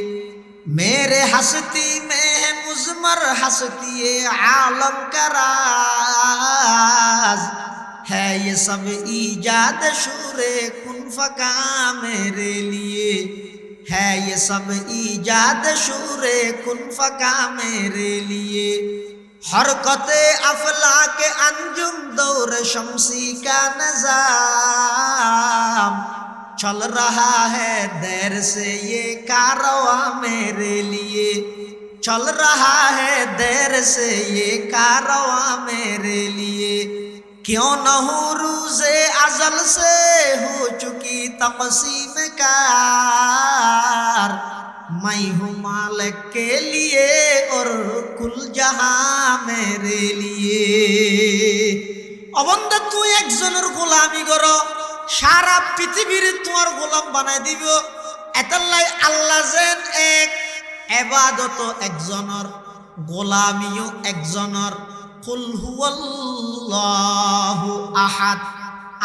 मेरे हस्ती में है मुज़मर हस्ती आलम का राज, है ये सब ईजाद शूरे कुन फका मेरे लिए, है ये सब ईजाद शूरे कुन फका मेरे लिए, हरकते अफला के अंजुम दौर शमसी का निज़ाम, चल रहा है देर से ये कारवां मेरे लिए, चल रहा है देर से ये कारवां मेरे लिए, क्यों न हो रूज़े अज़ल से हो चुकी तक़सीम कार, मैं हूँ मालिक के लिए और कुल जहां मेरे लिए। অবন্ধা তুই একজনের গোলামি করো, সারা পৃথিবীর তোমার গোলাম বানাই দিব। এতাল্লাই আল্লাহ যেন এক, ইবাদত একজনের, গোলামিও একজনের। কুল হুয়াল্লাহু আহাদ,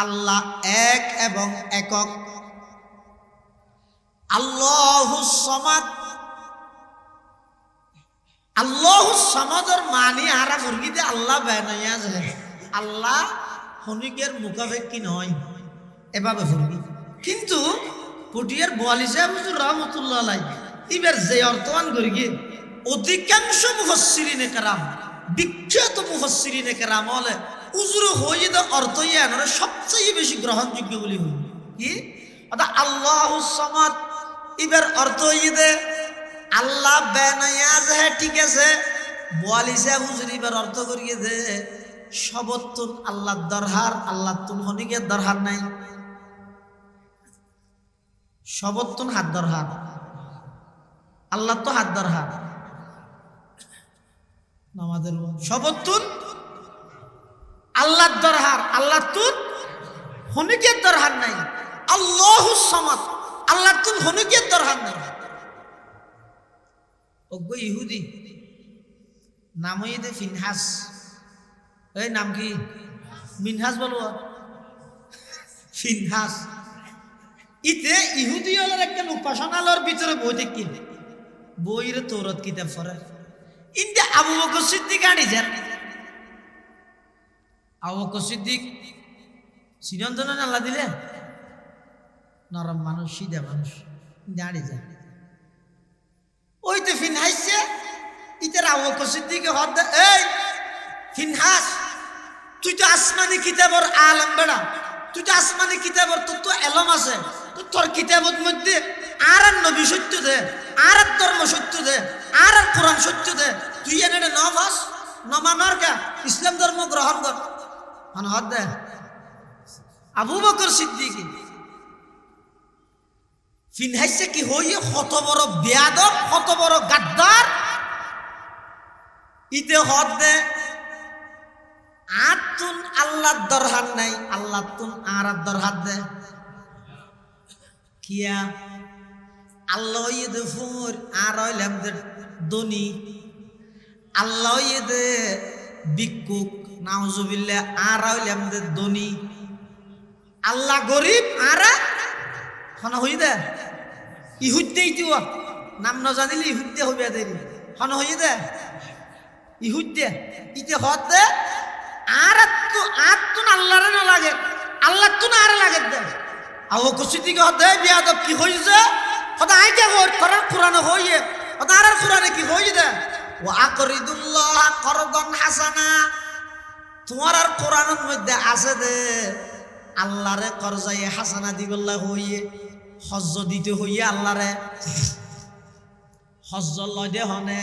আল্লাহ এক এবং একক। আল্লাহুস সামাদ, আল্লাহুস সামাদের মানি আরা মুরগিতে আল্লাহ বানাইয়া যায়। আল্লাহ হনিকের মুখাপেক্ষী নয়, এভাবে ফুরবি। কিন্তু পটিয়ার বোয়ালি সাহেব হুজুর রহমতুল্লাহ আলাইহি এবার যে অর্থমান করি গিয়ে অধিকাংশ মুফাসসিরিনে কেরাম, বিখ্যাত মুফাসসিরিনে কেরাম হলে উজুর হয়ে দে অর্থ ইয়ানোর সবচেয়ে বেশি গ্রহণযোগ্য বলি হই কি অর্থাৎ আল্লাহুস সামাদ। এবার অর্থ হয়ে দে আল্লাহ বানাইয়া যায়, ঠিক আছে। বোয়ালি সাহেব হুজুর এবার অর্থ করিয়ে দে সবতুন আল্লাহ দরহার, আল্লাহ তুন হনিকের দরহার নাই। সবতুন হাত দরহার, আল্লাহ তো হাত দরহার। নামাজের সবতুন আল্লাহ দরহার, আল্লাহ তুন হনিকের দরহার নাই। আল্লাহুস সামাদ, আল্লাহ তুন হনিকের দরহার নাই। ওগো ইহুদি নামই দে ফিনহাস, এই নাম কি মিনহাস বলবো, ফিনহাস। ইতে ইহুদি হলের একটা উপাসনালয়ের ভিতরে বই দেখি, বইয়ের তৌরাত কিতাব পড়ে। ইন্দে আবু বকর সিদ্দিক আনি যান, আবু বকর সিদ্দিক চিরন্তন আল্লাহ দিলে নরম মানুষ, সিধা মানুষ, দাঁড়িয়ে যায়। ওই তো ফিনহাসছে, ইতের আবু বকর সিদ্দিকে হদ, এই ফিনহাস তুই তো আসমানি কিতাবর আলম বেড়া, তুই তো আসমানি কিতাবর, তোর তো এলম আছে, তোর কিতাবত মধ্যে আর নবী সত্য দে, আর ধর্ম সত্য দে, আর কোরআন সত্য দে, তুই এনে নফাস নমানর কা ইসলাম ধর্ম গ্রহণ কর। মানে হদ দে আবু বকর সিদ্দিক ফিনহাসে কি হইয়ে কত বড় বেয়াদব, কত বড় গাদ্দার। ইতে হদ দে আতুন আল্লাহর দরহার নাই, আল্লাহ তুন আর দরহার দে কিয়া। আল্লাহ ইদে ফুর আর হইলাম দে দনি, আল্লাহ ইদে ভিক্ষুক নাউজুবিল্লাহ আর হইলাম দে দনি। আল্লাহ গরিব আর হন হই দে ইহুদ্দে ইতিও নাম ন জানিলে ইহুদ্দে হইবা দেরি হন হই দে ইহুদ্দে ইতে হদ দে আর তুন আল্লাহরে না লাগে, আল্লাহ তুন আর লাগে দে। আবু বকর সিদ্দিক হদ বিয়াদব কি হইছে হদ আইতে কর করার কোরআন হইয়ে হদ আর কোরআনে কি হই দে ওয়া আকরিদুল্লাহ করদান হাসানা। তোমার আর কোরআনের মধ্যে আছে দে আল্লাহরে করজায়ে হাসানা দিবল্লাহ হইয়ে, হজ্জ দিতে হইয়ে আল্লাহরে হজ্জ লদে হনে,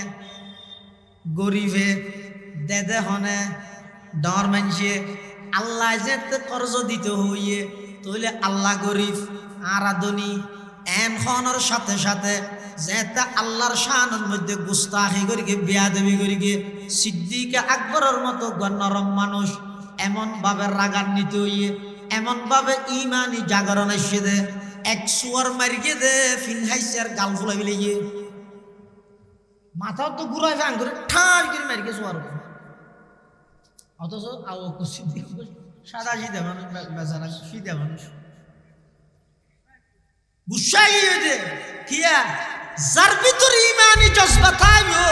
গরিবে দেদে হনে, ডর মানছে আল্লাহ যেতে কর্জ দিতে হইয়ে, তাহলে আল্লাহ গরিব আর আদনি এন খনের সাথে সাথে যেতে আল্লাহর শানের মধ্যে গুস্তাখি করিকে বেয়াদবি করিকে সিদ্দিক আকবরের মতো নরম মানুষ এমন ভাবে রাগান্বিত হইয়ে, এমন ভাবে ইমানি জাগরণ এসে দে এক সুয়ার মারিকে দে ফিনহাইসের গাল ফুলাই বিলে মাথাও তো ঘুরাই ভাঙ করে ঠাস করে মারিকে সুয়ার। অথচ আবু বকর সিদ্দিক সাদা সিধা মানুষ, বেচারা সিধা মানুষ গুসাই হইতে কিয়া যার ভিতরে ইমানি জজবা থাকবে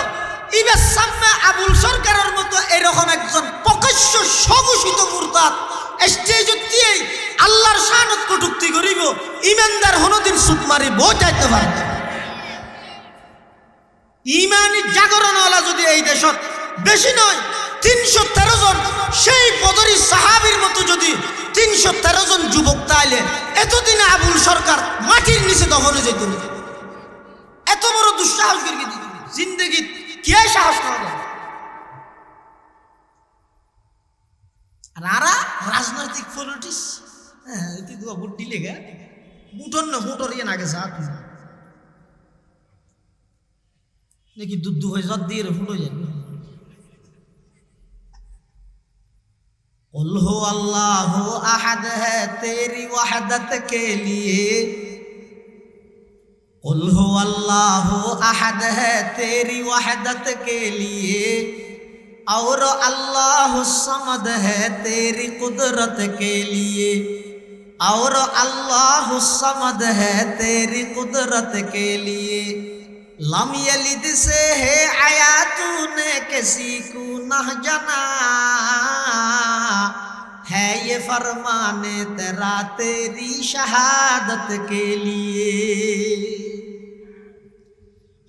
ইবে সামনে আবুল সরকারের মতো এরকম একজন প্রকাশ্য স্বঘোষিত মুরতাদ স্টেজত দিয়ে আল্লাহর শানত কটূক্তি করিব, ইমানদার হনদিন সুদ মারি বই যাইতে পারে। ইমানি জাগরণওয়ালা যদি এই দেশত বেশি নয় 313 জন, সেই বদরি সাহাবীর মতো যদি 313 জন যুবক তাইলে এতদিনে আবুল সরকার মাটির নিচে দফনে যেত। এত বড় দুঃসাহস করে জিন্দগি কে সাহস পাবে? আর পলিটিক্স হ্যাঁ কিন্তু বুট দিলে গে বুটন না বুটর ইয়ে না গেছে হাত দেখি দুধ হয়ে জত দিয়ে ফুটো যাবে कुल हो अल्लाह अहद है तेरी वहदत के लिए कुल हो अल्लाह अहद है तेरी वहदत के लिए और अल्लाह समद है तेरी कुदरत के लिए और अल्लाह समद है तेरी कुदरत के लिए लम यलिद से है आया तूने किसी को न जना है ये फरमाने तेरा तेरी शहादत के लिए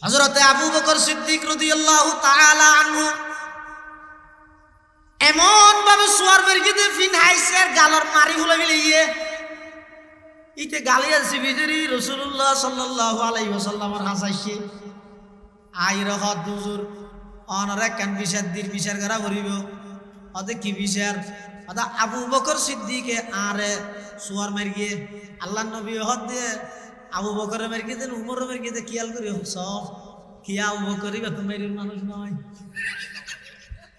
हजरत अबू बकर सिद्दीक রাদিয়াল্লাহু তাআলা আনহু এমন ভাবে সুয়ার মেরগিতে ফিনহাইসের গালর মারি হলো বিলিয়ে ইতে গালিয়া সিবিজরি রাসূলুল্লাহ সাল্লাল্লাহু আলাইহি ওয়াসাল্লামের হাসাইছে আইর হদ হুজুর অনরে কান বিচার দির বিচার করা করিব অদে কি বিচার আদা আবু বকর সিদ্দিকে আরে সুয়ার মেরগিয়ে আল্লাহর নবী হদ দিয়ে আবু বকরের মেরগিয়ে দেন উমরের মেরগিয়ে খেয়াল করি সব কি আবু বকরই বা তুমি মানুষ নয়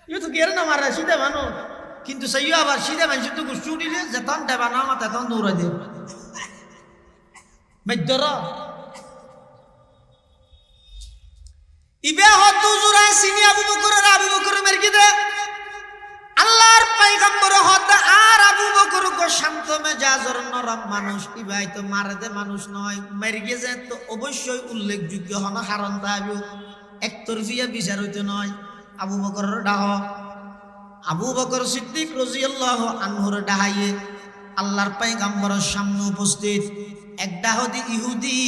ইয়ে তো গের না মারা সিধা মানুষ কিন্তু সেই আবার সিধা মানুষ তো গুছু দিলে যেতন দেবা না মা তেতন দৌড়াই দেব মেদর ইবে হদ হুজুরা সিনি আবু বকরের মেরগিয়ে দে আল্লাহর পয়গম্বর হদ আর আবু বকর কো শান্ত মেজাজর নরম মানুষ ইবাই তো মারে দে মানুষ নয় মেরগে যে তো অবশ্যই উল্লেখযোগ্য হন কারণ দাবি একতরফিয়া বিচার হইতে নয় আবু বকরের ডাহ আবু বকর সিদ্দিক রাদিয়াল্লাহু আনহুর ডাহাইয়ে আল্লাহর পয়গম্বরের সামনে উপস্থিত এক ডাহদি ইহুদি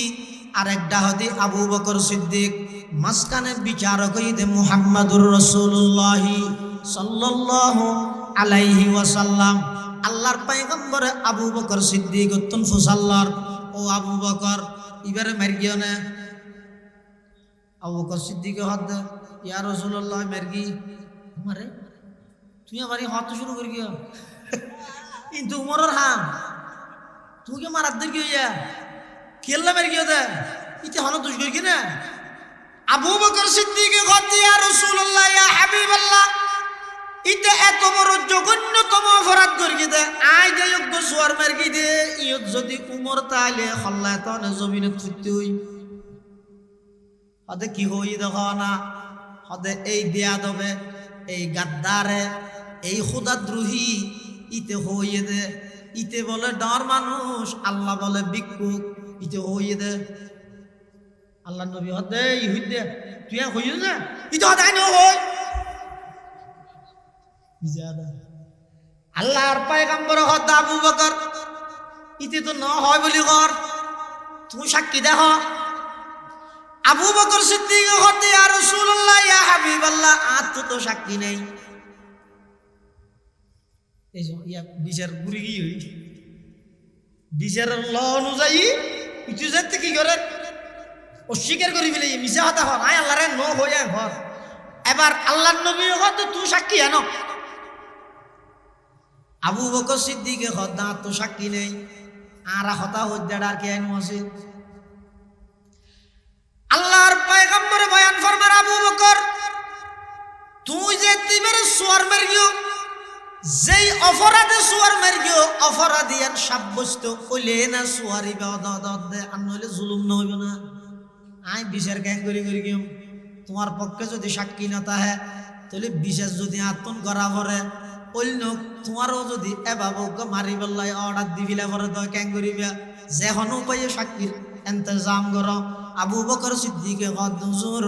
আর এক ডাহদি আবু বকর সিদ্দিক মাসকানে বিচারক হইতে মুহাম্মাদুর রাসূলুল্লাহ সাল্লাল্লাহু আলাইহি ওয়াসাল্লাম আল্লাহর পয়গম্বর আবু বকর সিদ্দিক উত্তম ফুসাল্লার ও আবু বকর ইবারে মারগিও না আবু বকর সিদ্দিক হদ ইয়া রাসূলুল্লাহ মারগি মারে তুই আমারে হাত শুরু করি গিয়া কিন্তু উমরের হাম তুই কে মারাত দে গিয়া কেল্লা মারগিও দে ইতে হন দুষ করি কি না আবু বকর সিদ্দিক হদ ইয়া রাসূলুল্লাহ ইয়া হাবিবাল্লাহ ইতে এত বড় জঘন্যতম অপরাধ করি দে আই যে যোগ্য সুয়ার মার্গি দে ইয়ত যদি উমর তাইলে হল্লা তনে জমিনে থুইতে হই হদে কি হই দেখো না হদে এই দেয়া দবে এই গাদ্দারে এই খুদাদ্রোহী ইতে হইয়ে দে ইতে বলে ডর মানুষ আল্লাহ বলে ভিক্ষুক ইতে হইয়ে দে আল্লাহ নবী হদে ই হই দে তুই হইয়ে না ইতে হদে আইনো হই আল্লাহর পয়গম্বর হদ আবু বকর ইতে তো ন হয় বলি কর তুমি সাক্ষী দেখ আবু বকর সিদ্দিক হদ ইয়া রাসূলুল্লাহ ইয়া হাবিবাল্লাহ আর তো সাক্ষী নেই এই যে ইয়া বিচার গুরি গই হই বিচারের ল অনুযায়ী ইতু যেতে কি করে অস্বীকার করি বলে মিছা কথা হন আয় আল্লাহরে ন হইয়া ঘর এবার আল্লাহর নবী হদ তুই সাক্ষী আনো আবু বকর সিদ্দিকে হদা তো সাক্ষী নেই আর হতা হদ্দার কে আইন আছে আল্লাহর পয়গম্বর বয়ান ফরমার আবু বকর তুই যে তিবের সুয়ার মারগিও যেই অপরাধে সুয়ার মারগিও অপরাধীয়ান সাব্যস্ত কইলে না সুয়ারি দে আর নইলে জুলুম না হইব না আই বিচার কেন করি গিও তোমার পক্ষে যদি সাক্ষী না তাহে তাহলে বিচার যদি আত্মন করা পরে অন্য তোমারও যদি এভাবে মারি পেলাই অর্ডার দিবিলে পরে তো কেন করিবা যে হন উপায়ে সাক্ষীর ইন্তজাম করো আবু বকর সিদ্দিকে হদ হুজুর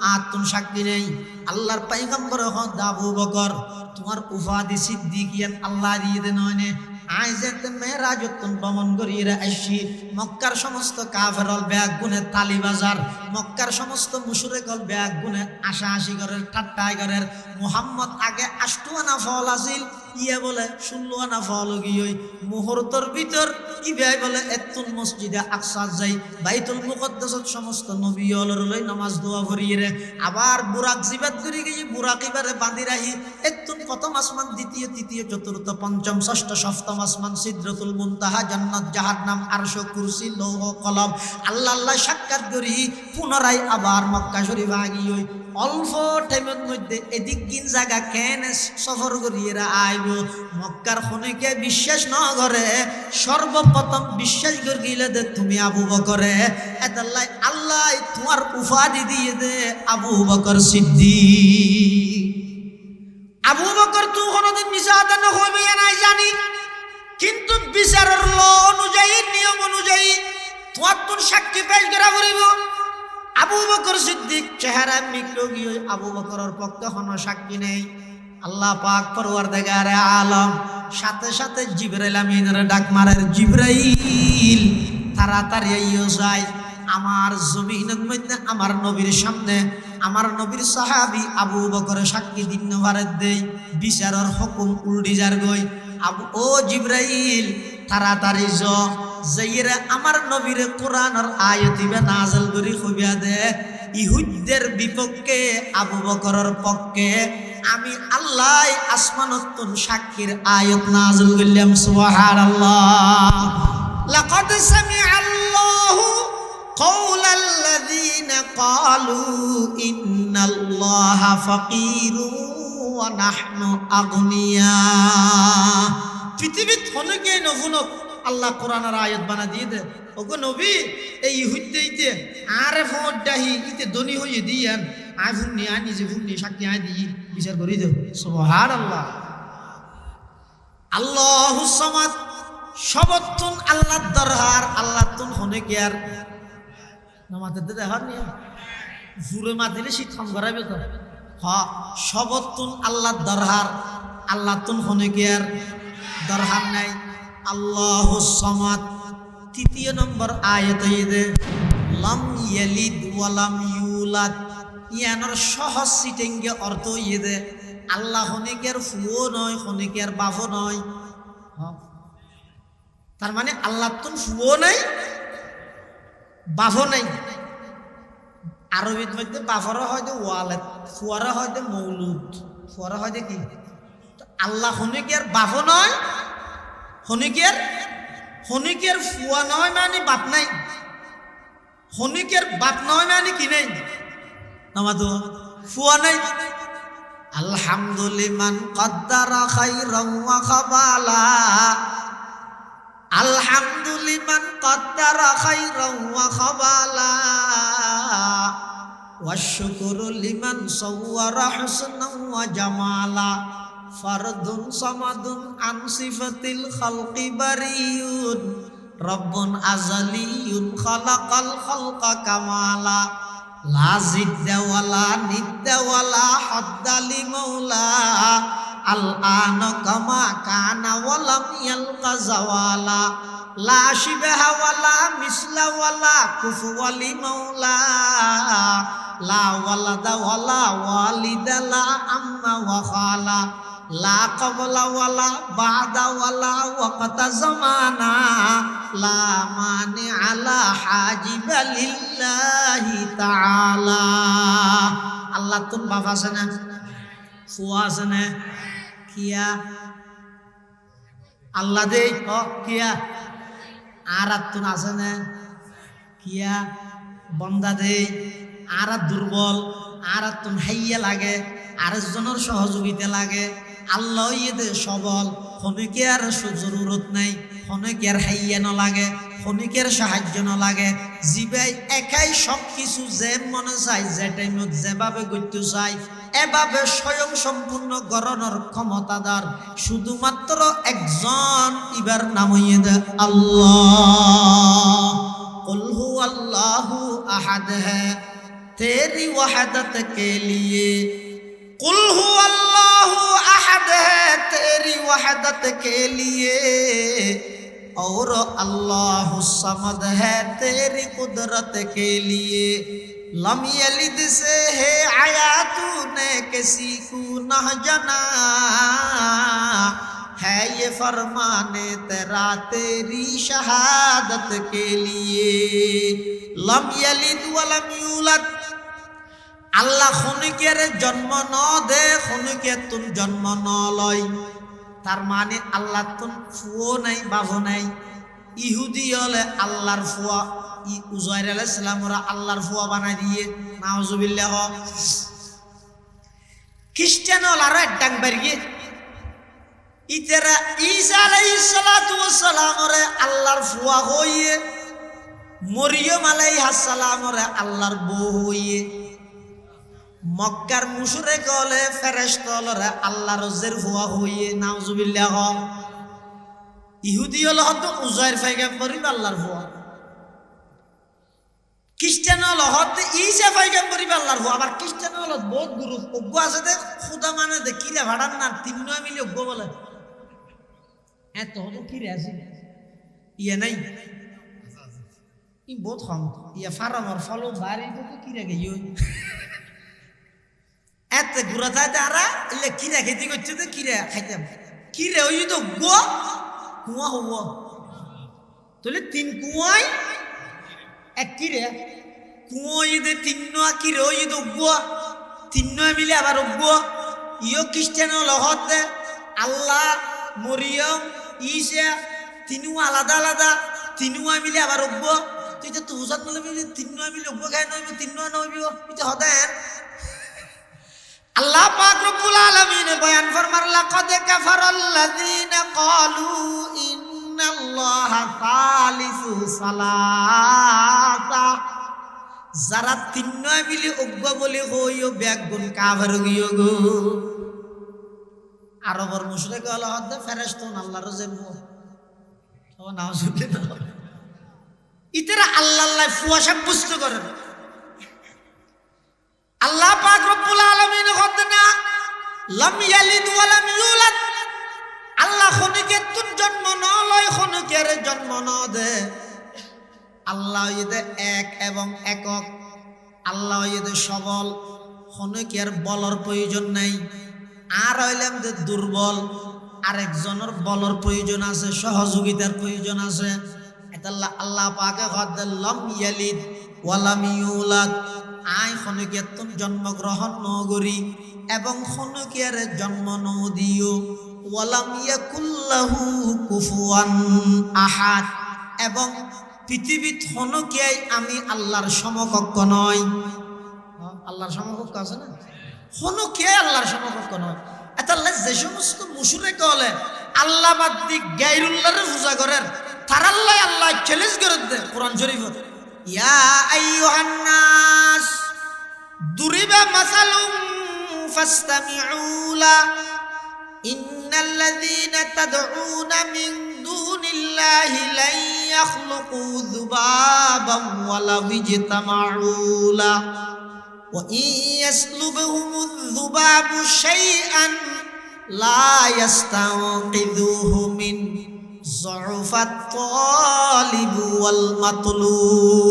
আত্মন সাক্ষী নেই আল্লাহর পয়গম্বর হদ আবু বকর তোমার উপাধি সিদ্দিকিয়ান আল্লাহ দিয়ে দেন নয় আই যেতে মেরাজ ভ্রমণ করিয়ে আসছি মক্কার সমস্ত কাফেরল ব্যাগ গুনে তালি বাজার মক্কার সমস্ত মুশরিকল ব্যাগ গুনে আশা আশি করের ঠাট্টাই করের মুহাম্মদ আগে আষ্টুয়ানা ফল আসিল ইয়া বলে 16 আনা ফল গিয়ে মুহূর্তের ভিতর ইবাই বলে এতুন মসজিদে আকসা যাই বাইতুল মুকদ্দাসত সমস্ত নবী হলর লই নামাজ দোয়া করিয়ে রে আবার বুরাক জিবাত করি গিয়ে বুরাক ইবারে বাঁধি রাহি এতুন প্রথম আসমান দ্বিতীয় তৃতীয় চতুর্থ পঞ্চম ষষ্ঠ সপ্তম আসমান সিদরাতুল মুনতাহা জান্নাত জাহান্নাম আরশ কুরসি লৌহ কলম আল্লাহ আল্লাহ সাক্ষাৎ করি পুনরায় আবার মক্কা শরীফ আগিয়ে অল্প টাইমের মধ্যে এদিক কিন জায়গা কেন সফর করিয়েরা আইব মক্কার খনিকে বিশ্বাস ন করে সর্বপ্রথম বিশ্বাস করিলে দে তুমি আবু বকরে এতাল্লাই আল্লাহ তোমার উপাধি দিয়ে দে আবু বকর সিদ্দিক আবু বকর তুই কোনদিন মিশাতে না হইবে নাই জানি কিন্তু বিচারের ল অনুযায়ী নিয়ম অনুযায়ী তোমার তোর সাক্ষী পেশ করা করিব আবু বকর সিদ্দিক চেহারা মিকলো গিয়ে আবু বকরের পক্ষে কোনো সাক্ষী নেই আল্লাহ পাক পরওয়ারদিগারে আলম সাথে সাথে জিবরাইল আমিনের ডাক মারের জিবরাইল তাড়াতাড়ি আইও যায় আমার জমিনের মধ্যে আমার নবীর সামনে আমার নবীর সাহাবী আবু বকরের সাক্ষী দিন ভারে দেই বিচারের হুকুম উল্টি যার গই আবু ও জিবরাইল তাড়াতাড়ি যাইরা আমার নবীর কোরআনের আয়াত দিবে নাযিল করি কইবা দে ইহুদদের বিপক্ষে আবু বকরের পক্ষে আমি আল্লাহ আসমানত সাক্ষীর আয়াত নাযিল করলাম সুবহানাল্লাহ লাকাদ সামিআল্লাহু কাওলাল্লাযীনা ক্বালু ইন্নাল্লাহা ফাকীরুন ওয়া নাহনু আগনিয়া পৃথিবীত হনকে নহুনক আল্লাহ কোরআনের আয়াত বানা দিয়ে দে ওগো নবী এই ইহুদইতে আরে ফোট ডাহি ইতে ধনী হইয়ে দিয়ান আই ভুন্নি আই নিজে ভুন্নি সাক্ষী আই দি বিচার করি দেও সুবহানাল্লাহ আল্লাহুস সামাদ সবতুন আল্লাহর দরবার আল্লাহ তুন হনে কি আর নামাতে দে হর নি জুরে মাদিলে শীত কম করাবে তো হ্যাঁ সবতুন আল্লাহর দরবার আল্লাহ তুন হনে কি আর দরবার নাই আল্লাহুস সামাদ তৃতীয় নম্বর আয়াত ইদে লাম ইয়ালিদ ওয়া লাম ইউলাদ ইয়ানোর সহজ সিটেঙ্গে অর্থ ইদে আল্লাহ হনিকের ফুও নয় হনিকের বাপও নয় তার মানে আল্লাহ তুন ফুও নাই বাপও নাই আরবির মধ্যে বাপরা হয়তো ওয়ালাদ ফুয়ারা হয়তো মৌলুদ ফুয়ারা হয়তো কি আল্লাহ হনিকের বাপও নয় হনিকের ফুয়া নয় মানে বাপ নাই হনিকের বাপ নয় মানে কি নেই নামাজ ফুয়া নাই আলহামদুলিমান কদ্দারা খাইরাম ওয়া খাবালা আলহামদুলিমান কদ্দারা খাইরাম ওয়া খাবালা ওয়াশকুরু লিমান সাওয়ারা হুসনান ওয়া জামালা ফারদুন সামাদুন আন সিফাতিল খালকি বারিয়ুন রব্বুন আযালিয়ুন খালাকাল খালকা কামালা লা জিদ্দা ওয়ালা নিদ্দা ওয়ালা হাদ্দালি মাওলা আল আন কামা কানা ওয়ালাম ইয়ালকা জাওয়ালা লা শিবহা ওয়ালা মিসলা ওয়ালা কুফওয়ালি মাওলা লা ওয়ালাদা ওয়ালা ওয়ালিদা লা আম্মা ওয়া খালা লা ক্বাবলা ওয়ালা বাদা ওয়ালা ওয়াক্তা জামানা লা মানি আলা হাজিবা লিল্লাহি তাআলা আল্লাহ তুম বাপ আছে না ফুয়া আছে না কিয়া আল্লাহ দে কিয়া আর তুন আছে না কিয়া বন্দা দে আর দুর্বল আর তুন হাইয়া লাগে আর জনের সহযোগিতা লাগে আল্লাহ ইয়ে সবল হনিকে আর জরুরত নাই হনিকে আর হাইয়া ন লাগে হনিকের সাহায্য ন লাগে জিবাই একাই সব কিছু যে মনে চাই যে টাইমত যেভাবে করতে চাই এভাবে স্বয়ং সম্পূর্ণ গড়নের ক্ষমতাদার শুধুমাত্র একজন ইবার নাম হইয়ে দে আল্লাহ কুল হুয়াল্লাহু আহাদ হ্যায় তেরি ওয়াহদত কে লিয়ে कुल हुवल्लाहु अहद है तेरी वहदत के लिए और अल्लाहु समद है तेरी कुदरत के लिए लम यलिद से है आया तूने किसी को न जना है ये फरमाने तेरा तेरी शहादत के लिए लम यलिद वलम यूलद আল্লাহ খনিকের জন্ম ন দে খনিকে তুন জন্ম ন লয় তার মানে আল্লাহ তুন ফুও নাই বাবু নাই ইহুদি হলে আল্লাহর ফুয়া উজাইর আলাইহিস সালাম ওরা আল্লাহর ফুয়া বানাই দিয়ে নাউজুবিল্লাহ খ্রিস্টান হল আরো এক ডাং বাড়িয়ে ইতেরা ঈসা আলাইহিস সালাতু ওয়াস সালাম ওরে আল্লাহর ফুয়া হইয়ে মরিয়ম আলাইহিস সালাম ওরে আল্লাহর বউ হইয়ে মক্কার মুশরিক হলে ফেরেশতারা আল্লাহর রজের ফুয়া হইয়ে নাউজুবিল্লাহ ইহুদি হলে হয়তো উজাইর পয়গম্বর আল্লাহর ফুয়া খ্রিস্টান হল হতে ঈসা পয়গম্বর আল্লাহর ফুয়া আবার খ্রিস্টান হল বহুত গুরু অজ্ঞ আছে দে খুদা মানে দে কিরে ভাড়ান না তিন নয় মিলে অজ্ঞ বলে এত হতো কিরে আছে ইয়ে নাই ই বহুত কম ইয়া ফারামর ফলো বাড়ি তো কিরে গিয়ে এত ঘুরা যায় তারা এলে কিরে খেতে করছে তো কিরে খাইতাম কিরে ওই তো গো কুয়া হব তাহলে তিন কুয়াই এক কিরে কুয়া ঈদে তিন নয় কিরে ওই তো গো তিন নয় মিলে আবার গো ইও খ্রিস্টান লগতে আল্লাহ মরিয়ম ঈসা তিনু আলাদা আলাদা তিনুয়া মিলে আবার গো তুই তো হুসাত বলে তিন নয় মিলে গো খাই নইবি তিন নয় নইবি এটা হদেন আল্লাহ পাক রব্বুল আলামিন বয়ান ফরমার লাকাদ কাফারাল্লাযীনা ক্বালু ইন্নাল্লাহা সালিসু সালাসা যারা তিন নয় মিলে অজ্ঞ বলে হইও ব্যাগুন কাফের গিয়ে গো আরবর মুশরিক হলো হদে ফেরেশতা আল্লাহর রজের বউ ও নাউজুবিল্লাহ ইতরা আল্লাহ ফুয়া সাব্যস্ত করেন আল্লাহ পাক রব্বুল আলামিন খদনা লাম ইয়ালিদ ওয়া লাম ইউলাদ আল্লাহ খনিকে তুন জন্ম ন লয় খনিকের জন্ম ন দে আল্লাহ ইদে এক এবং একক আল্লাহ ইদে সবল খনিকের বলর প্রয়োজন নাই আর হইলাম যে দুর্বল আরেকজনের বলর প্রয়োজন আছে সহযোগিতার প্রয়োজন আছে এটা আল্লাহ পাকে খদে লাম ইয়ালিদ ওয়া লাম ইউলাদ আই খনিকে তুন জন্মগ্রহণ নগরী এবং খনিকের জন্ম নদিও ওয়ালাম ইয়াকুল্লাহু কুফুয়ান আহাদ এবং পৃথিবীত খনিকে আমি আল্লাহর সমকক্ষ নয় আল্লাহর সমকক্ষ আছে না খনিকে আল্লাহর সমকক্ষ নয় এটা যে সমস্ত মুশরিক হলে আল্লাহ বাদ দি গায়রুল্লাহর পূজা করেন তার আল্লাহ চ্যালেঞ্জ করে দেয় কোরআন শরীফত يا أيها الناس ضرب مثل فاستمعوا له إن الذين تدعون من دون الله لن يخلقوا ذبابا ولو اجتمعوا له وإن يسلبهم الذباب شيئا لا يستنقذوه منه ضعف الطالب والمطلوب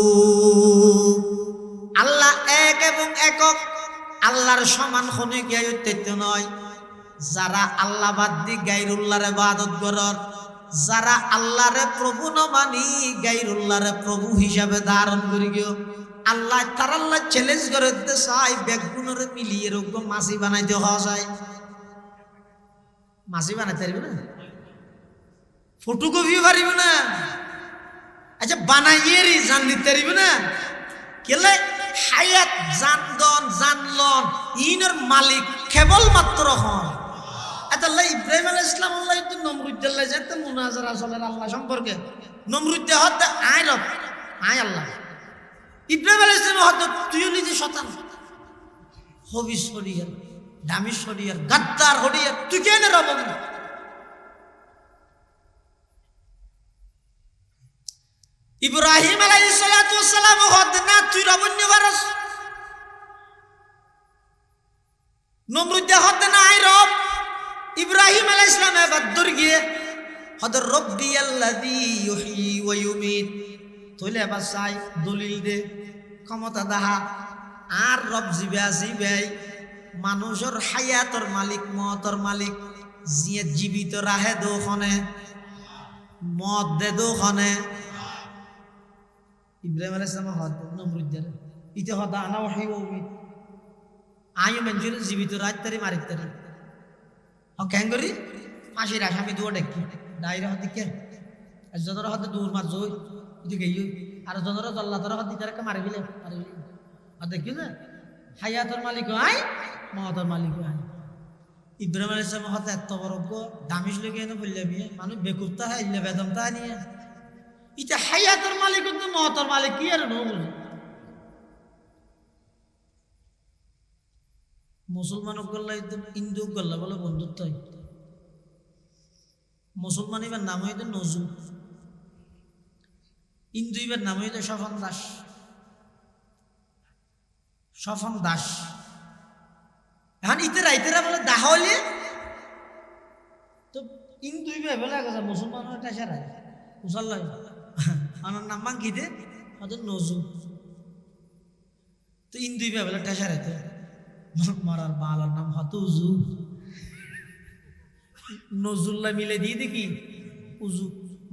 আল্লাহ এক এবং একক আল্লাহর সমান খনিকে অত্যন্ত নয় যারা আল্লাহ বাদ দি গায়রুল্লাহর ইবাদত করার যারা আল্লাহরে প্রভু ন মানি গায়রুল্লাহরে প্রভু হিসাবে ধারণ করি গিয়ে আল্লাহ তার আল্লাহ চ্যালেঞ্জ করে দিতে চাই বেগুনরে মিলিয়ে এরকম মাছি বানাইতে হওয়া যায় মাছি বানাইতে পারবে না ফটোকপি পারিব না আচ্ছা বানাইয়েরই জান দিতে পারিব না কেলে হায়াত জানদন জানলন ইনর মালিক কেবলমাত্র হন আল্লাহ ইব্রাহিম আলাইহিস সালাম আল্লাহ তো নমরুদ্দাল্লাহ যেতে মুনাজারা আসলে আল্লাহ সম্পর্কে নমরুদ্দে হতে আয় রব আয় আল্লাহ ইব্রাহিম আলাইহিস সালাম হতে তুই নিজে শতান হবি শরিয়ার দামি শরিয়ার গাদ্দার হরিয়ার তুই কেন রব ইব্রাহিম আলাইহিস সালাতু ওয়াস সালাম হতে না তুই রবন্য বারস নমরুদ্দে হতে না আয় রব ইব্রাহিম আলাইহিস সালাম এবার দূর গিয়ে হদর রব্বি আল্লাযী ইউহয়ী ওয়া ইউমীত তোলে এবার চাই দলিল দে ক্ষমতা দাহা আর রব জিবে জিবাই মানুষের হায়াতর মালিক মতর মালিক জিয়ে জীবিত রাহে দোখনে মদ দে দোখনে ইব্রাহিম আলাইহিস সালাম হদ নমরুদের ইতে হদা আনা ওহি ওমি আয়ু মঞ্জুর জীবিত রাজতারি মারিতারি ও ক্যাঙ্গরি ফাঁসির আসামি দুয়া ডেকি ডাইরে হদিকে যদর হদে দূর মার জই ইতে গইই আর যদর আল্লাহ হদ দিতারে মারি বিলে আর দেখি না হায়াতর মালিক আই মহতর মালিক আই ইব্রাহিম আলাইহিস সালাম হতে এত বড় দামিশ লেগে এনে বললে বিয়ে মানুষ বেকুবতা হয় ইল্লে বেদমতা নিয়ে ইটা হায়াতর মালিক কিন্তু মহতর মালিক কি আর নো বুঝে মুসলমান গল্লা হিন্দু গল্লা বলে বন্ধুত্ব মুসলমান এবার নাম হইতো নজু হিন্দু এবার নাম হইতো স্বপন দাস স্বপন দাস এখন ইতেরা বলে দাহ হইলে তো হিন্দু বলে গেছে মুসলমান টেসারাই মুসল্লাই আমার নাম বাঙ্কি দে ওদের নজু তো হিন্দু বলে টেসারাইতে মরার বালার নাম হত উজু নজরুল্লাহ মিলে দিয়ে দেখি উজু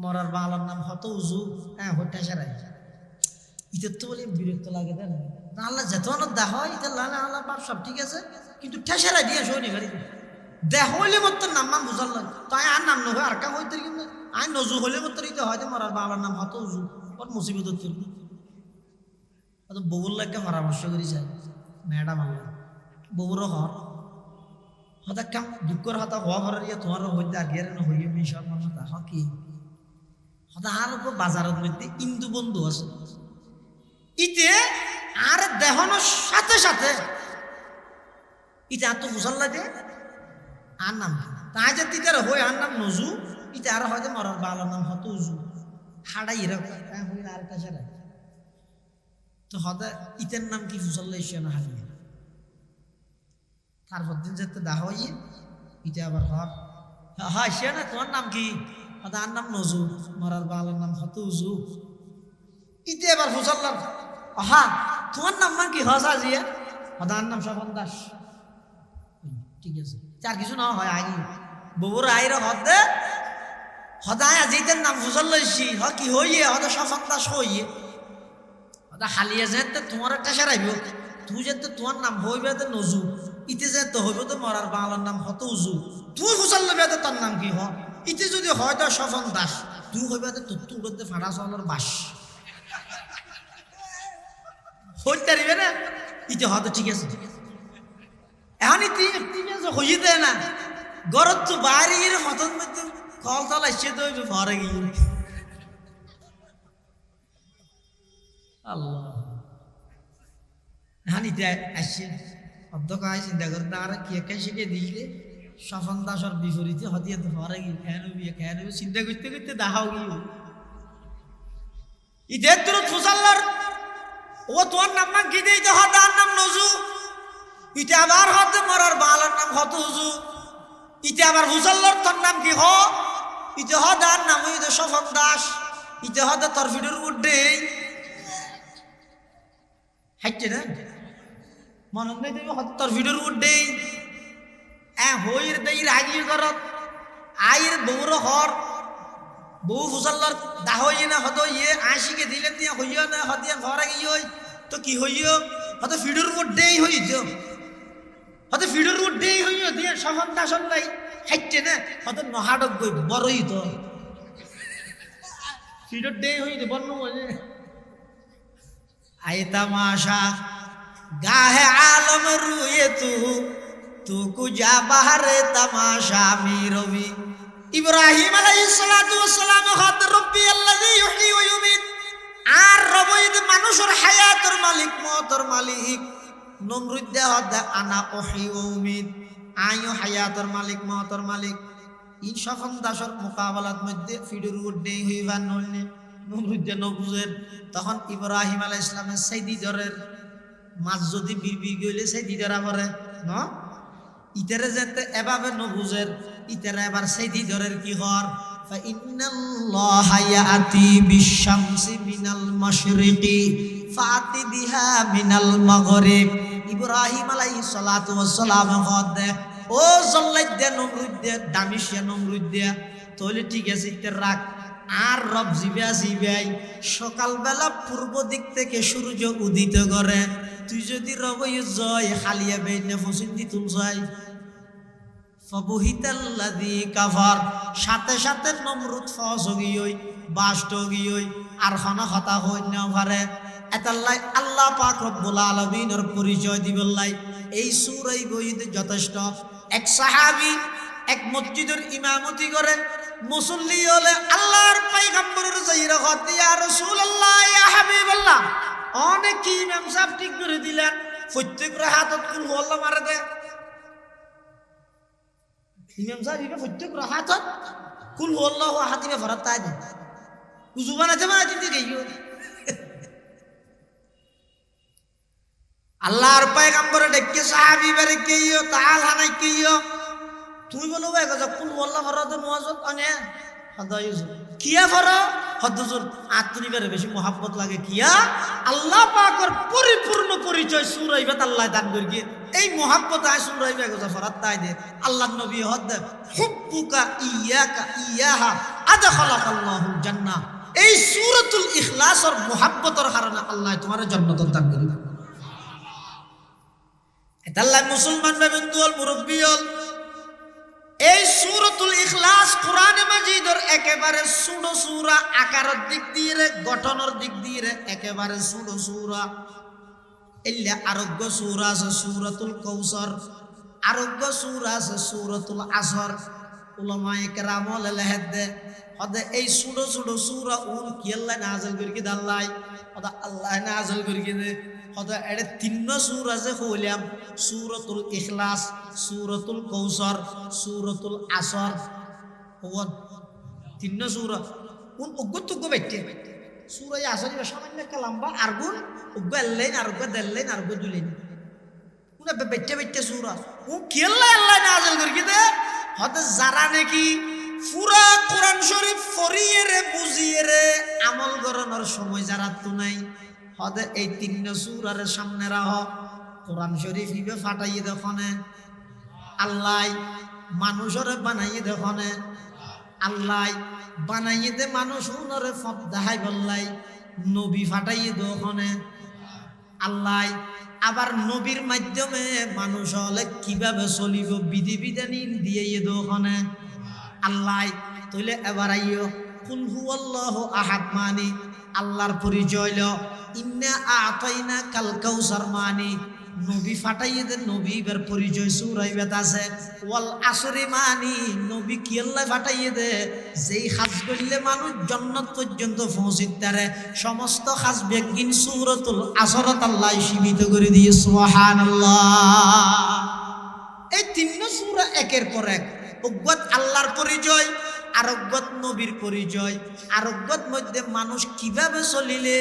মরার বালার নাম হত উজু হ্যাঁ হত্যা সারাই ইটার তো বলে বিরক্ত লাগে দেন আল্লাহ যেত দেহ হয় এটা লালা আল্লাহ বাপ সব ঠিক আছে কিন্তু ঠেসারা দিয়ে শোনি গাড়ি দেহ হইলে মত নাম মান বুঝাল লাগে তাই আর নাম নয় আর কা হইতে কিন্তু আই নজু হইলে মত ইতে হয়তো মরার বালার নাম হত উজু ওর মুসিবত চলবে অত বউর লাগে পরামর্শ করি যায় ম্যাডাম আল্লাহ বউর হর হতা কাম দুঃখর হতা হওয়া ঘরের ইয়ে তোমার হইতে আর গেরে না হইয়ে মিশর মনতা হকি হতা আর উপর বাজারের মধ্যে ইন্দু বন্ধু আছে ইতে আর দেহনের সাথে সাথে ইতে আর তো বুঝাল লাগে আর নাম তাই যে তিকার হই আর নাম নজু ইতে আর হয়তো মরার বালার নাম হতো উজু হাড়াই এরকম হই আর কাছে তো হতা ইতের নাম কি ফুসাল্লা ইসে না হারিয়ে তারপর দিন যেতে দাহ হইয়ে ইতে আবার হর হ্যাঁ সে না তোমার নাম কি তার নাম নজু মরার বালার নাম হতো উজু ইতে আবার ফুসাল্লাম হা তোমার নাম মান কি হসা জিয়া তার নাম স্বপন দাস ঠিক আছে চার কিছু না হয় আগে বউর আইর হদে হদায় আজিদের নাম ফুসাল লইছি হ কি হইয়ে হদা স্বপন দাস হইয়ে হদা হালিয়ে যেতে তোমার একটা সেরাইব তুই যেতে তোমার নাম হইবে নজু ইতে যেতে হইব তো মরার বাংলার নাম হতো উজু তুই ফুসাল লইবে তোর নাম কি হ ইতে যদি হয় তো স্বপন দাস তুই হইবে তো তোর করতে ফাটা চলার বাস হইতে পারিবে না ইতে হয়তো ঠিক আছে এখন ঠিক আছে হইয়ে দেয় না গরত তো বাইরে গিয়ে মতন মধ্যে কল তল আসছে তো ঘরে গিয়ে আল্লাহ এখন ইতে আসছে অধ্যক্ষ আয় চিন্তা করতে আর কি একে শিখে দিলে স্বপন দাসর বিপরীতে হতিয়া তো ঘরে গিয়ে খেয়ে চিন্তা করতে করতে দেখাও গিয়ে ইদের তোর ফুসাল্লার ও তোমার নাম না কি দিতে হতার নাম নজু ইতে আবার হতে মরার বালার নাম হত উজু ইতে আবার হুসাল্লার তোর নাম কি হ ইতে হদার নাম ইতে স্বপন দাস ইতে হদে তোর ভিডিওর উঠে হাইছে না মনে নেই তুমি হতে তোর ভিডিওর উঠে হইর দেই রাগি করত আইর বউর হর বউ ফুসাল্লার দাহ হইয়ে না হতো ইয়ে আশিকে দিলেন দিয়ে হইয় না হতিয়া ঘরে গিয়ে হই তো কি হইয় হয়তো ফিডুর মধ্যেই হইত হয়তো ফিডুর মধ্যেই হইয় দিয়ে সহন দাসন নাই হাইটে না হয়তো নহাডক গই বড়ই তো ফিডুর দেই হইতে বন্য বলে আয় তামাশা গাহে আলম রুয়ে তু কুজা বাহারে তামাশা মি রবি ইব্রাহিম আলাইহিস সালাতু ওয়াস সালাম হদ রব্বি আল্লাযী ইউহয়ী ওয়া ইউমীত আর রবইদ মানুষের হায়াতের মালিক মওতের মালিক নমরুদ হদ আনা উহয়ী ওয়া উমীত আইও হায়াতের মালিক মওতের মালিক এই স্বপন দাসের মোকাবেলার মধ্যে ফিডুর উঠে হইবার নইলে নমরুদ নবুজের তখন ইব্রাহিম আলাইহিস সালামের সাইদি দরের মাছ যদি বিবি গইলে সাইদি দরা পড়ে ন ইতারে যেতে এভাবে নবুজের ইতারা এবার সাইদি ধরের কি হর فإن الله يأتي بالشمس من المشرق ফাতি বিহা মিনাল মাগরিব। ইব্রাহিম আলাইহিস সালাতু ওয়াস সালাম হদে ও জল্লাদ দে নমরুদ দে দামিশিয়া নমরুদ দে তাহলে ঠিক আছে ইতে রাখ। আর রব জিবাই সকালবেলা পূর্ব দিক থেকে সূর্য উদিত করে, তুই যদি রব জয় হালিয়া বেনে ফসিন দি তুল যায় ফবহিতাল্লাযী কাফার, সাথে সাথে নমরুদ ফসগিয়ই বাষ্টগিয়ই আর খানা হতা হই না পারে। এতাল্লাই আল্লাহ পাক রব্বুল আলামিনের পরিচয় দিবল্লাই এই সূরা বইতে যথেষ্ট। এক সাহাবী এক মসজিদের ইমামতি করে, মুসল্লি হলে আল্লাহর পয়গম্বরের যাইরা হত ইয়া রাসূলুল্লাহ ইয়া হাবিবাল্লাহ, অনেক কি ইমাম সাহেব ঠিক করে দিলেন প্রত্যেক রাহাতত কুল আল্লাহ মারে দে। ইমাম সাহেব ইবে প্রত্যেক রাহাতত কুল আল্লাহু আহাদ ইবে ফরত তাই দে উযু বানাতে বানাতে দিকে গিয়ে আল্লাহর পয়গম্বরে ডেকে সাহাবী বারে কেইও তাআল হানাই কেইও তুই বলো ভাই কথা কুল আল্লাহ ফরত মুয়াজ্জত আনে হদায়ুজ কিয়া ফর হদজুর আত্মনি বারে বেশি মোহাব্বত লাগে কিয়া আল্লাহ পাকের পরিপূর্ণ পরিচয় সূরা ইবাত আল্লাহ দান করি এই মোহাব্বত আয় সূরা ইবা কথা ফরত তাই দে। আল্লাহর নবী হদ হুব্বুকা ইয়াকা ইয়াহা আদখালাকাল্লাহুল জান্নাহ, এই সূরাতুল ইখলাসের মোহাব্বতের কারণে আল্লাহ তোমার জান্নাত দান করি। এতাল্লাহ মুসলমান বন্ধুল মুরব্বিয়ল, এই সূরাতুল ইখলাস কোরআনে মাজিদের একেবারে ছোট সূরা, আকারের দিক দিয়ে গঠনের দিক দিয়ে একেবারে ছোট সূরা। এল্লা আরোগ্য সূরা আছে সূরাতুল কাউসার, আরোগ্য সূরা আছে সূরাতুল আসর। উলামায়ে কেরাম লেহেদে হদে এই ছোট ছোট সূরা উন কি আল্লাহ নাযিল করি কি আল্লাহ হদা আল্লাহ নাযিল করি কি হদা এডে তিন সূরা আছে কইলাম সূরাতুল ইখলাস, সূরাতুল কাউসার, সূরাতুল আসর। ওন তিন সূরা উন উগ্গতুগ্গ বাইতে সূরা আসর ইবা সামান্য একটা লম্বা আরগুন উগ্গ আল্লাহ আরগুন দেল্লাইন আরগুন দুলিন উনা বাইতে বাইতে সূরা উন কি আল্লাহ নাযিল করি কি দে হদা যারা নাকি পুরা কোরআন শরীফ পড়িয়ে রে বুঝিয়ে রে আমল করানোর সময় যারা তো নাই হদে এই তিন সূরার সামনে রাহ কোরআন শরীফ ইবে ফাটাইয়ে দেখনে আল্লাহ মানুষরে বানাইয়ে দেখনে আল্লাহ বানাইয়ে দে মানুষ উনরে ফত দেখাই বললাই নবী ফাটাইয়ে দেখনে আল্লাহ আবার নবীর মাধ্যমে মানুষ হলে কিভাবে চলিব বিধি বিধান দিয়ে দেখনে আল্লাহ। তাইলে এবার আইও কুল হুয়াল্লাহু আহাদ মানি আল্লাহর পরিচয় ল, ইন্না আতাইনা কাল কাউসার মানি নবী ফাটাইয়ে দে নবীর পরিচয় সূরা ইবাত আছে। ওয়াল আসরি মানি নবী কি আল্লাহ ফাটাইয়ে দে যেই কাজ করলে মানুষ জান্নাত পর্যন্ত পৌঁছিতে সমস্ত কাজ বেগিন সূরাতুল আসরত আল্লাহ সীমিত করে দিয়ে সুবহানাল্লাহ। এই তিন সূরা একের পর এক অজ্ঞত আল্লাহর পরিচয়, আরোগ্যত নবীর পরিচয়, আরোগ্যত মধ্যে মানুষ কিভাবে চলিলে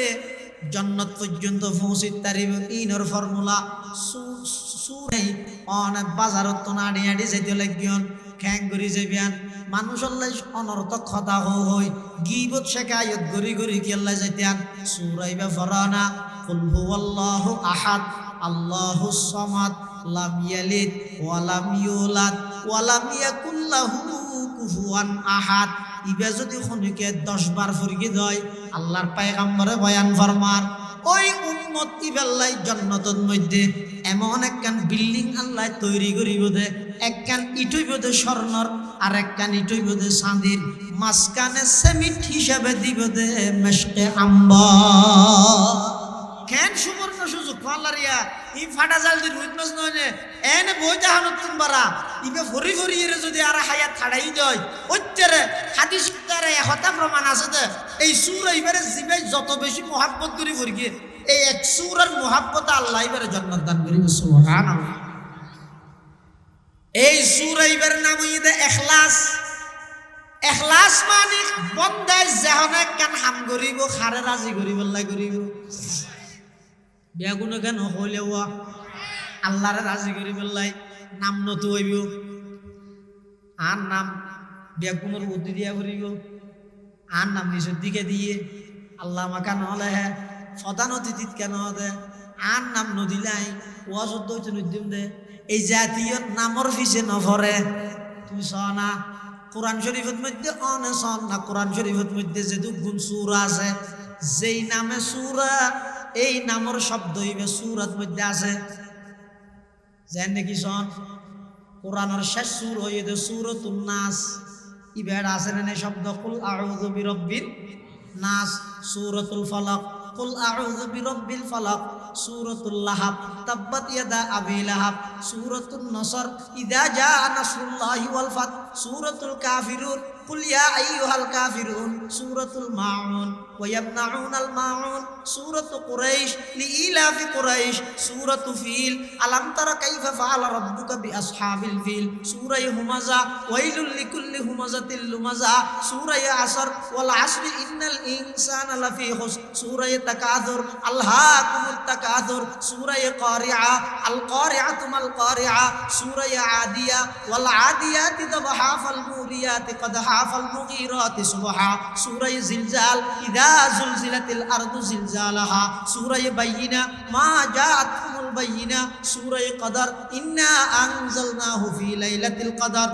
জান্নাত পর্যন্ত পৌঁছিতে পারিব ইনর ফর্মুলা সুরাই অনেক বাজারত তো নাড়ি আড়ি যেতে লাগিয়ন খ্যাং করি যাবিয়ান মানুষ আল্লাহ অনর্থক কথা হই গিবত শেখায়ত গরি গরি কি আল্লাহ যাইতান সুরাইবা ফরানা কুল হুয়াল্লাহু আহাদ আল্লাহুস সামাদ লাম ইয়ালিদ ওয়া লাম ইউলাদ ওয়া লাম ইয়াকুল লাহু কুফুয়ান আহাদ। ইবা যদি খনিকে 10 বার ফরগি দয় আল্লাহর পয়গম্বরে বয়ান ফরমান ওই উম্মত ইবাল্লাই জান্নাতের মধ্যে এমন একখান বিল্ডিং আল্লাহ তৈরি করিব দে, একখান ইটইব দে স্বর্ণর আর একখান ইটইব দে চাঁদির, মাঝখানে সেমিট হিসাবে দিব দে মেশকে আম্বার। কেন সুবর্ণ সুযোগ পাল্লারিয়া ই ফাটা জাল দি রুইত মাছ নয় এনে বই জাহানত তুমবারা ইবে ফরি ফরি এরে যদি আর হায়াত ছাড়াই দেয় ওইতেরে হাদিস তারে হতা প্রমাণ আছে দে এই সূরা ইবারে জিবে যত বেশি মোহাব্বত করি ফরগি এই এক সূরার মোহাব্বত আল্লাহ ইবারে জান্নাত দান করিব সুবহানাল্লাহ। এই সূরা ইবারে নাম হইছে ইখলাস। ইখলাস মানে বন্দায় যেহনে কান হাম করিব খারে রাজি করিব আল্লাহ করিব বেগুন কেন হইলেও আল্লাহরে রাজি করি বললাই নাম নতু হইব আর নাম বেগুনের বুদ্ধি দিয়া করিব আর নাম নিচের দিকে দিয়ে আল্লাহ মাকা নহলে হ্যাঁ প্রধান অতিথিত কেন দে আর নাম নদিলাই ওয়াজত দইতে নদিম দে এই জাতীয় নামর ফিসে নভরে তুমি সনা কোরআন শরীফের মধ্যে অনে সন না কোরআন শরীফের মধ্যে যেহেতু গুণ সূরা আছে যেই নামে সূরা এই নামর শব্দ হইবে সূরার মধ্যে আছে জানেন নাকি সন কোরআনের শেষ সূর হইবে সূরাতুন নাস ইবের আছে না শব্দ কুল আউযু বিরাব্বিন নাস সূরাতুল ফালাক কুল আউযু বিরাব্বিল ফালাক সূরাতুল লাহাব তাব্বাত ইয়াদা আবি লাহাব সূরাতুন নসর ইযা জাআ নাসরুল্লাহি ওয়াল ফাত সূরাতুল কাফিরুন কুল ইয়া আইয়ুহাল কাফিরুন সূরাতুল মাউন ওয়া ইয়ামনাউনাল মাউন সূরাতু কুরাইশ লিইলাফি কুরাইশ সূরাতু ফিল আলাম তারা কাইফা ফাআলা রাব্বুকা বিআসহাবিল ফিল সূরা হুমাযা ওয়াইলুল লিকুল্লি হুমাযাতিল লুমাযা সূরা আসর ওয়াল আসরি ইন্নাল ইনসানা লাফি খুসর সূরা তাকাসুর আলহাকুমুত তাকাসুর সূরা কারিআ আল কারিআতু মাল কারিআ সূরা আদিয়া ওয়াল আদিয়াতি দবহা ফাল মুরিয়াতি কদহা ফাল মুগীরাতি সুবহা সূরা জিলজাল ইযা জুলজিলাতিল আরদু জিলজালাহা সূরা বাইয়িনা মা জাআতকুমুল বাইয়িনা সূরা কদর ইন্না আনজালনাহু ফি লাইলাতিল কদর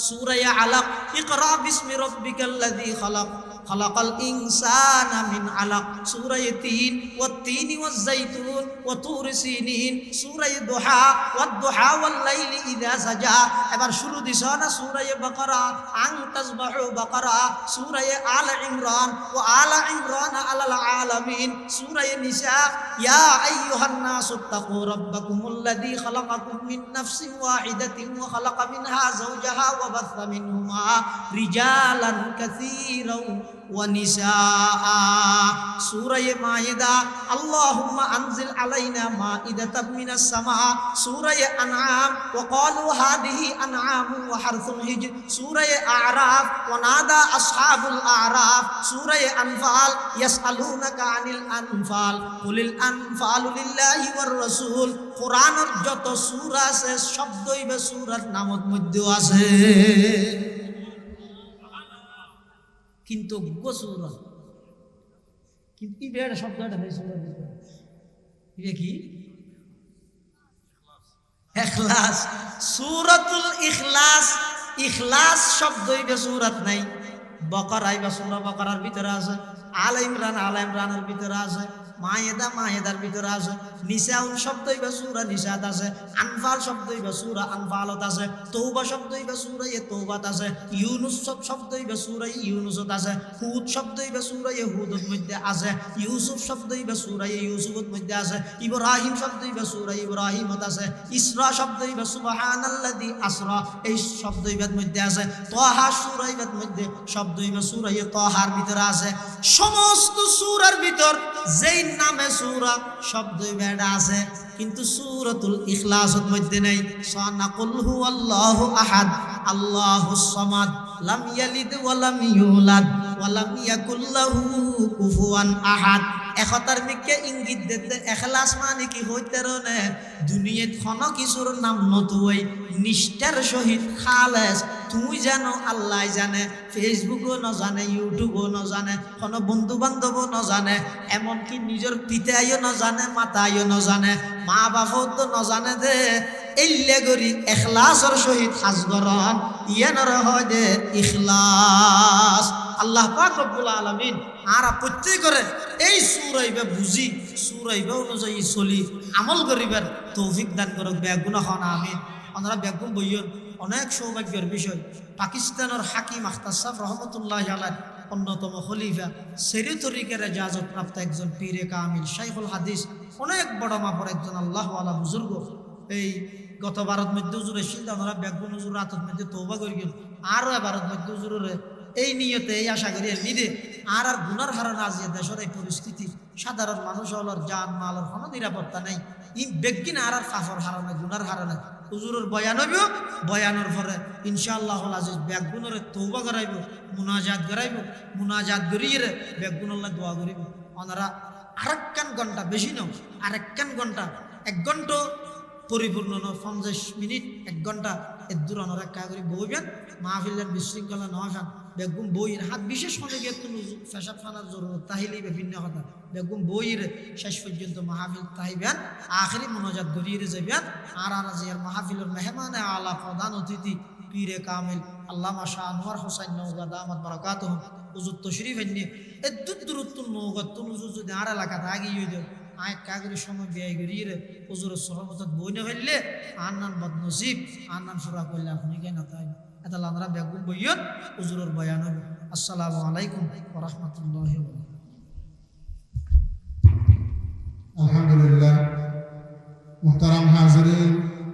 সূরা আলাক ইকরা বিসমি রাব্বিকাল্লাযী খালাক খালাকাল ইনসানা মিন আলাক সূরা তিন ওয়াত-তিনি ওয়াজ-যাইতুন ওয়া তুরি সিনিন সূরা দুহা ওয়াদ-দুহা ওয়াল-লাইলি ইযা সাজা এবার শুরু দিছো না সূরা বাকারা আন তাসবাহু বাকারা সূরা আল ইমরান ওয়া আলা ইমরান আলাল আলামিন সূরা নিসা ইয়া আইয়ুহান নাসু তাকু রাব্বাকুমুল্লাযী খালাকাকুম মিন নাফসিন ওয়াহিদাতিন ওয়া খালাকা মিনহা যাওজাহা ওয়া বাথা মিনহুমা রিজালান কাসীরান ونساء سورة مائدة اللهم أنزل علينا مائدة من السماء سورة أنعام وقالوا هذه أنعام وحرث حجر سورة أعراف ونادى أصحاب الأعراف سورة أنفال يسألونك عن الأنفال قل الأنفال لله والرسول قرآن যত সূরা আছে শব্দই বে সূরার নামত মধ্যে আছে কিন্তু গোসূরা কিন্তু ইবের শব্দটা নেই সূরা এটা কি ইখলাস সূরাতুল ইখলাস ইখলাস শব্দই বে সূরাত নাই বাকারা বা সূরা বাকারার ভিতরে আছে আলে ইমরানের ভিতরে আছে মায়েদার ভিতরে আছে নিসাউন শব্দই বা সূরা নিসাত আছে আনফাল শব্দই বা সূরা আনফালত আছে তওবা শব্দই বা সূরা তওবাত আছে ইউনুস শব্দই বা সূরা ইউনুসত আছে হুদ শব্দই বা সূরা হুদত মধ্যে আছে ইউসুফ শব্দই বা সূরা ইউসুফত মধ্যে আছে ইব্রাহিম শব্দই বা সূরা ইব্রাহিমত আছে ইসরা শব্দই বা সুবহানাল্লাযী আসরা এই শব্দই বা মধ্যে আছে তাহা সূরাই বা মধ্যে শব্দই বা সূরা তাহার ভিতরে আছে সমস্ত সূরার ভিতর যেই নামে সূরা শব্দই বেড়া আছে কিন্তু সূরাতুল ইখলাসের মধ্যে নাই সানাকুল হুয়াল্লাহু আহাদ আল্লাহুস সামাদ লাম ইয়ালিদ ওয়া লাম ইউলাদ ওয়া লাম ইয়াকুল লাহু কুফুয়ান আহাদ একতার মিকে ইঙ্গিত দিতে ইখলাস মানে কি হইতে রনে দুনিয়াত কোন কিছুর নাম নতুই নিষ্ঠার সহিত খালেস তুই জানো আল্লাহ জানে ফেসবুকও না জানে ইউটিউবও না জানে কোন বন্ধু বান্ধবও না জানে এমনকি নিজের পিতাইও না জানে মাতাইও না জানে মা বাবাও তো না জানে দে এল্লে গরি ইখলাসের সহিত হাজগরন ইয়ানর হয় দে ইখলাস আল্লাহ পাক রব্বুল আলামিন আরা প্রত্যেক করে এই সূরাইবে বুঝি সূরাইবে অনুযায়ী চলি আমল করিবার তৌফিক দান করুক বেগুনাহ না আমিন ওনারা বেগুন বইয়ন অনেক সৌভাগ্যের বিষয় পাকিস্তানের হাকিম আখতার সাহেব রহমতুল্লাহি আলাইহি অন্যতম খলিফা সেরি তরিকের ইজাজত প্রাপ্ত একজন পীরে কামিল শাইখুল হাদিস অনেক বড় মাপের একজন আল্লাহওয়ালা বুজুর্গ এই গত ভারত মধ্যে হুজুরে সিদ্ধা ওনারা বেগুন হুজুর রাতত মধ্যে তওবা করিলেন আরও ভারত মধ্যে হুজুরে এই নিয়তে এই আশা করি নিদে আর গুনার হারান আজ দেশের এই পরিস্থিতি সাধারণ মানুষ হলোর জান মালের কোনো নিরাপত্তা নেই ই বেগিন আর ফাফর হারানে গুনার হারানে হুজুরের বয়ান হইব বয়ানোর পরে ইনশাআল্লাহ আজিজ বেগুনের তওবা করাইব মুনাজাত করিয়ে বেগুনুল্লাহ দোয়া করিব ওনারা আরেকখান ঘন্টা বেশি নাও আরেকখান ঘন্টা 1 ঘন্টা পরিপূর্ণ 50 মিনিট 1 ঘন্টা এর দূর ওনারা কা করি বইবেন মাহফিলের বিশৃঙ্খলা নয় বেগুম বইয়ের হাত বিশেষ অনেক একটু পেশাব খানার জরুরত তাহিলেই বিভিন্ন কথা বেগুম বইয়ের শেষ পর্যন্ত মাহফিল তাহিবেন আখেরি মনোজাত গড়িয়ে যাবেন আর জিয়ার মাহফিলের মেহমানে আলা প্রধান অতিথি পীরে কামিল আল্লামা শাহ আনোয়ার হোসাইন নওগাঁ দামাত বারাকাতুহুম হুজুর তশরিফ এনে এদ্দুত দূরত্ব নওগাঁ হুজুর যদি আর এলাকাতে আগিয়ে দেয় আয় কাগরের সময় ব্যয় করিয়ে হুজুরের সহবত বই না ফেললে আর নান বদনসিব আর নান ফুরা করলে আপনি কেন তাই এটা আমরা বেগুম বইয়ত হুজুরের বয়ান হবে। আসসালামু আলাইকুম ওয়া রাহমাতুল্লাহি ওয়া বারাকাতুহু। আলহামদুলিল্লাহ মুহতারাম হাজিরিন